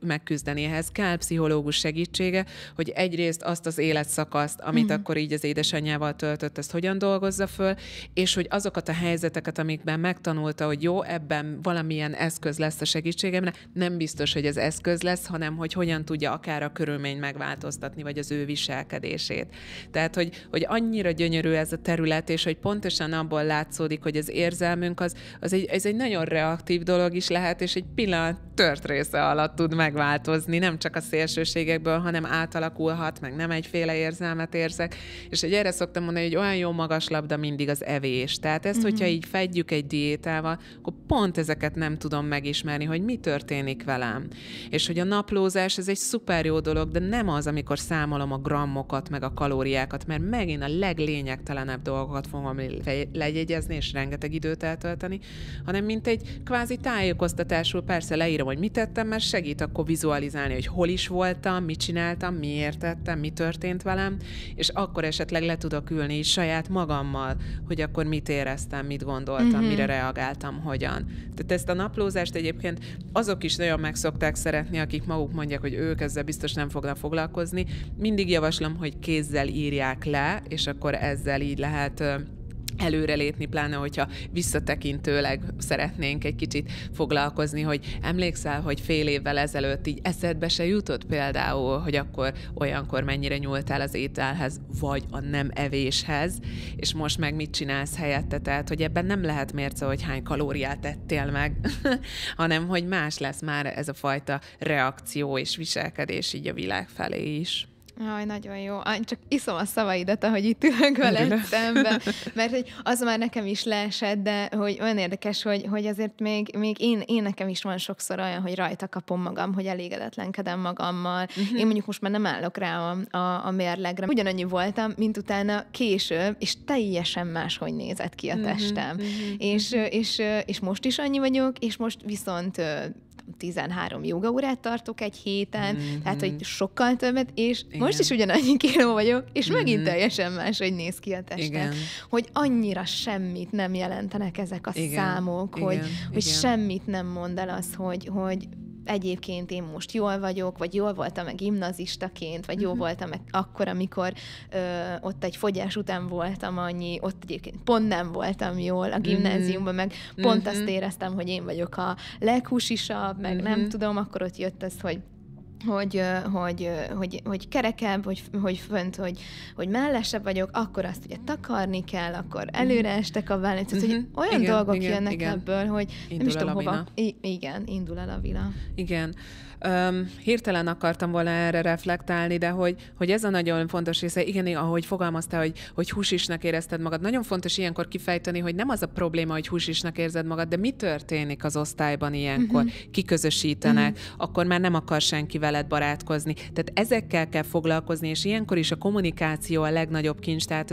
B: megküzdeni. Ehhez kell pszichológus segítsége, hogy egyrészt azt az életszakaszt, amit akkor így az édesanyjával töltött, ezt hogyan dolgozza föl, és hogy azokat a helyzeteket, amikben megtanulta, hogy jó, ebben valamilyen eszköz lesz a segítségemre, nem biztos, hogy ez eszköz lesz, hanem hogy hogyan tudja akár a körülményt megváltoztatni, vagy az ő viselkedését. Tehát, hogy annyira gyönyörű ez a terület, és hogy pontosan abból látszódik, hogy az érzelmünk ez egy nagyon reaktív dolog is lehet, és egy pillanat tört része alatt tud megváltozni, nem csak a szélsőségekből, hanem átalakulhat, meg nem egyféle érzelmet érzek, és hogy erre szoktam mondani, hogy olyan jó magas labda mindig az evés. Tehát ezt, hogyha így fedjük egy diétával, akkor pont ezeket nem tudom megismerni, hogy mi történik velem. És hogy a naplózás, ez egy szuper jó dolog, de nem az, amikor számolom a grammokat, meg a kalóriákat, mert megint a leglényegtelenebb dolgokat fogom lejegyezni, és rengeteg időt eltölteni, hanem mint egy kvázi tájékoztatásul persze leírom, hogy mit tettem, mert segít akkor vizualizálni, hogy hol is voltam, mit csináltam, miért tettem, mi történt velem, és akkor esetleg le tudok ülni saját magammal, hogy akkor mit éreztem, mit gondoltam, mire reagáltam, hogyan. Tehát ezt a naplózást egyébként azok is nagyon meg szokták szeretni, akik maguk mondják, hogy ők ezzel biztos nem fognak foglalkozni. Mindig javaslom, hogy kézzel írják le, és akkor ezzel így lehet előrelépni, pláne, hogyha visszatekintőleg szeretnénk egy kicsit foglalkozni, hogy emlékszel, hogy fél évvel ezelőtt így eszedbe se jutott például, hogy akkor olyankor mennyire nyúltál az ételhez, vagy a nem evéshez, és most meg mit csinálsz helyette, tehát, hogy ebben nem lehet mérce, hogy hány kalóriát ettél meg, hanem, hogy más lesz már ez a fajta reakció és viselkedés így a világ felé is.
A: Jaj, nagyon jó. Csak iszom a szavaidat, ahogy itt ülök veled szembe, mert hogy az már nekem is leesett, de hogy olyan érdekes, hogy azért még én nekem is van sokszor olyan, hogy rajta kapom magam, hogy elégedetlenkedem magammal. Én mondjuk most már nem állok rá a mérlegre. Ugyanannyi voltam, mint utána később, és teljesen máshogy nézett ki a testem. És most is annyi vagyok, és most viszont 13 jogaórát tartok egy héten, tehát, hogy sokkal többet, és most is ugyanannyi kiló vagyok, és megint teljesen máshogy néz ki a testem. Hogy annyira semmit nem jelentenek ezek a számok, hogy semmit nem mond el az, hogy egyébként én most jól vagyok, vagy jól voltam meg gimnazistaként, vagy jól voltam meg akkor, amikor ott egy fogyás után voltam ott egyébként pont nem voltam jól a gimnáziumban, meg pont azt éreztem, hogy én vagyok a leghúsisabb, meg nem tudom, akkor ott jött ez, hogy kerekebb, hogy fönt, hogy mellesebb vagyok, akkor azt ugye takarni kell, akkor előre estek a vállalatok, hogy olyan dolgok jönnek ebből, hogy
B: indul
A: nem is tudom
B: lavina.
A: Hova. Igen, indul a lavina.
B: Igen. Hirtelen akartam volna erre reflektálni, de hogy ez a nagyon fontos része, igen, ahogy fogalmaztál, hogy húsisnak érezted magad, nagyon fontos ilyenkor kifejteni, hogy nem az a probléma, hogy húsisnak érzed magad, de mi történik az osztályban ilyenkor? Kiközösítenek, akkor már nem akar senki veled barátkozni. Tehát ezekkel kell foglalkozni, és ilyenkor is a kommunikáció a legnagyobb kincs, tehát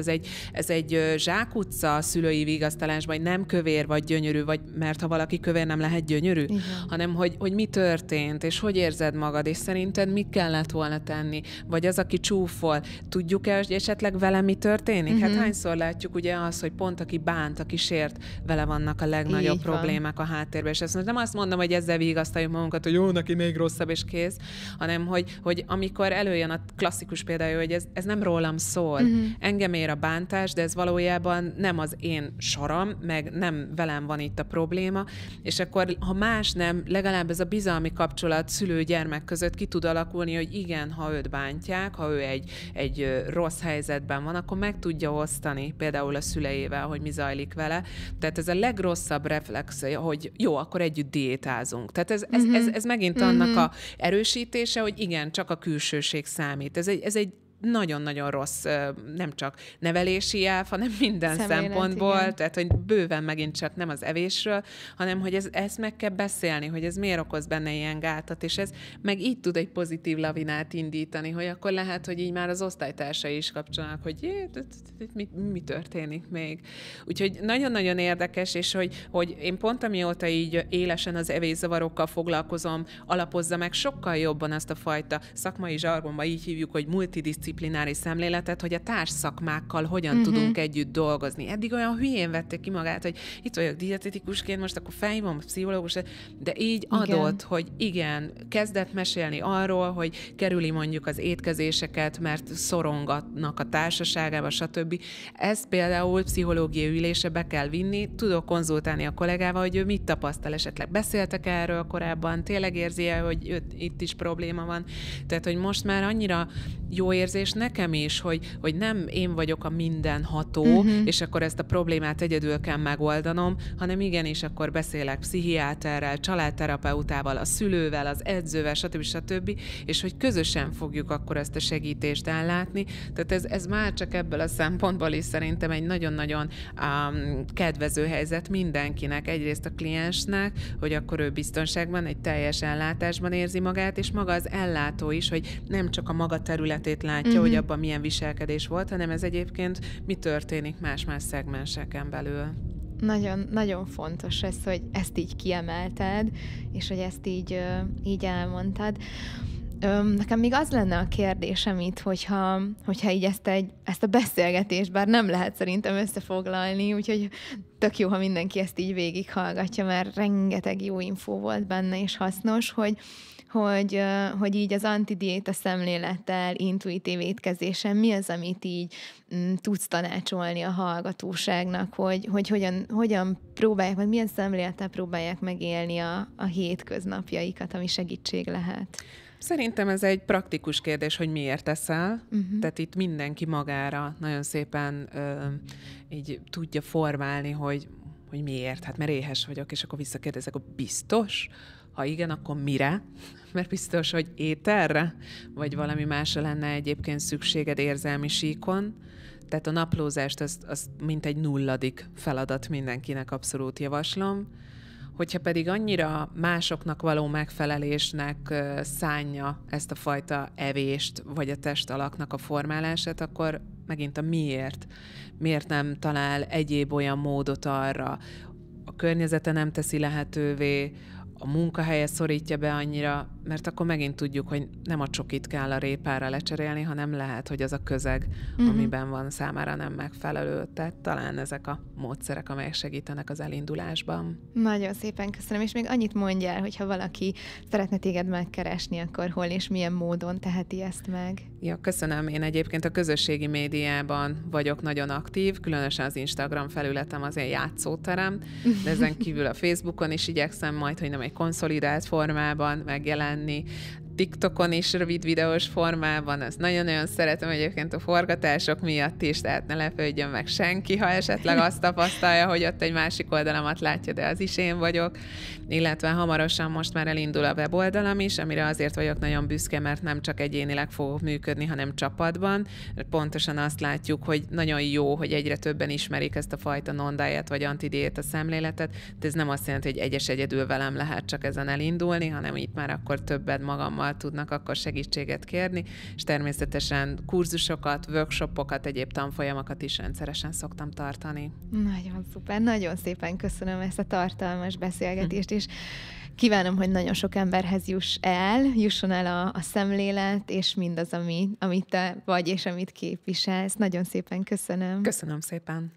B: ez egy zsákutca a szülői vigasztalásban, hogy nem kövér vagy gyönyörű, vagy mert ha valaki kövér, nem lehet gyönyörű, hanem hogy mi történt, és hogy érzed magad, és szerinted mit kellett volna tenni? Vagy az, aki csúfol, tudjuk-e, hogy esetleg vele mi történik? Hát hányszor látjuk ugye az, hogy pont aki bánt, aki sért, vele vannak a legnagyobb problémák a háttérben, és ezt nem azt mondom, hogy ezzel vigasztaljuk magunkat, hogy jó, neki még rosszabb, és kész, hanem hogy amikor előjön a klasszikus példája, hogy ez nem rólam szól. Engem ér a bántás, de ez valójában nem az én sorom, meg nem velem van itt a probléma, és akkor, ha más nem, legalább ez a bizalmi kapcsolat szülő-gyermek között ki tud alakulni, hogy igen, ha őt bántják, ha ő egy rossz helyzetben van, akkor meg tudja osztani például a szüleivel, hogy mi zajlik vele. Tehát ez a legrosszabb reflex, hogy jó, akkor együtt diétázunk. Tehát ez megint annak a erősítése, hogy igen, csak a külsőség számít. Ez egy nagyon-nagyon rossz, nem csak nevelési elv, hanem minden szempontból, igen. Tehát, hogy bőven megint csak nem az evésről, hanem, hogy ezt meg kell beszélni, hogy ez miért okoz benne ilyen gátat, és ez meg így tud egy pozitív lavinát indítani, hogy akkor lehet, hogy így már az osztálytársai is kapcsolnak, hogy mi történik még. Úgyhogy nagyon-nagyon érdekes, és hogy én pont amióta így élesen az evészavarokkal foglalkozom, alapozza meg sokkal jobban azt a fajta szakmai zsargonban így hívjuk, hogy multidisziplináris szemléletet, hogy a társszakmákkal hogyan tudunk együtt dolgozni. Eddig olyan hülyén vették ki magát, hogy itt vagyok dietetikusként, most akkor felhívom a pszichológust, de így adott, hogy igen, kezdett mesélni arról, hogy kerüli mondjuk az étkezéseket, mert szorongatnak a társaságába, stb. Ez például pszichológiai ülése be kell vinni, tudok konzultálni a kollégával, hogy ő mit tapasztal, esetleg beszéltek erről korábban, tényleg érzi-e, hogy itt is probléma van. Tehát, hogy most már annyira jó érzés nekem is, hogy nem én vagyok a mindenható, és akkor ezt a problémát egyedül kell megoldanom, hanem igenis akkor beszélek pszichiáterrel, családterapeutával, a szülővel, az edzővel, stb. És hogy közösen fogjuk akkor ezt a segítést ellátni. Tehát ez már csak ebből a szempontból is szerintem egy nagyon-nagyon kedvező helyzet mindenkinek, egyrészt a kliensnek, hogy akkor ő biztonságban, egy teljes ellátásban érzi magát, és maga az ellátó is, hogy nem csak a maga területét látja, hogy abban milyen viselkedés volt, hanem ez egyébként mi történik más-más szegmenseken belül.
A: Nagyon, nagyon fontos ez, hogy ezt így kiemelted, és hogy ezt így elmondtad. Nekem még az lenne a kérdésem itt, hogyha így ezt a beszélgetést, bár nem lehet szerintem összefoglalni, úgyhogy tök jó, ha mindenki ezt így végighallgatja, mert rengeteg jó infó volt benne, és hasznos, hogy így az antidiéta szemlélettel, intuitív étkezésen mi az, amit így tudsz tanácsolni a hallgatóságnak, hogy hogyan próbálják, vagy milyen szemlélettel próbálják megélni a hétköznapjaikat, ami segítség lehet.
B: Szerintem ez egy praktikus kérdés, hogy miért teszel. Tehát itt mindenki magára nagyon szépen így tudja formálni, hogy miért. Hát mert éhes vagyok, és akkor visszakérdezek, hogy biztos, Ha igen, akkor mire? Mert biztos, hogy ételre, vagy valami másra lenne egyébként szükséged érzelmi síkon. Tehát a naplózást azt mint egy 0. feladat mindenkinek abszolút javaslom. Hogyha pedig annyira másoknak való megfelelésnek szánja ezt a fajta evést, vagy a testalaknak a formálását, akkor megint a miért. Miért nem talál egyéb olyan módot arra, a környezete nem teszi lehetővé, a munkahelye szorítja be annyira, mert akkor megint tudjuk, hogy nem a csokit kell a répára lecserélni, hanem lehet, hogy az a közeg, amiben van, számára nem megfelelő. Tehát talán ezek a módszerek, amelyek segítenek az elindulásban.
A: Nagyon szépen köszönöm, és még annyit mondjál, hogyha valaki szeretne téged megkeresni, akkor hol és milyen módon teheti ezt meg?
B: Ja, köszönöm. Én egyébként a közösségi médiában vagyok nagyon aktív, különösen az Instagram felületem az egy játszóterem, de ezen kívül a Facebookon is igyekszem majd, hogy nem egy konszolidált formában megjelenni, TikTokon is rövid videós formában, ezt nagyon-nagyon szeretem egyébként a forgatások miatt is, tehát ne lepődjön meg senki, ha esetleg azt tapasztalja, hogy ott egy másik oldalamat látja, de az is én vagyok, illetve hamarosan most már elindul a weboldalam is, amire azért vagyok nagyon büszke, mert nem csak egyénileg fogok működni, hanem csapatban. Pontosan azt látjuk, hogy nagyon jó, hogy egyre többen ismerik ezt a fajta non-diet vagy antidiéta szemléletet, de ez nem azt jelenti, hogy egyedül velem lehet csak ezen elindulni, hanem itt már akkor többet magammal tudnak akkor segítséget kérni, és természetesen kurzusokat, workshopokat, egyéb tanfolyamokat is rendszeresen szoktam tartani.
A: Nagyon szuper, nagyon szépen köszönöm ezt a tartalmas beszélgetést, és kívánom, hogy nagyon sok emberhez jusson el a szemlélet, és mindaz, amit te vagy, és amit képviselsz. Nagyon szépen köszönöm.
B: Köszönöm szépen.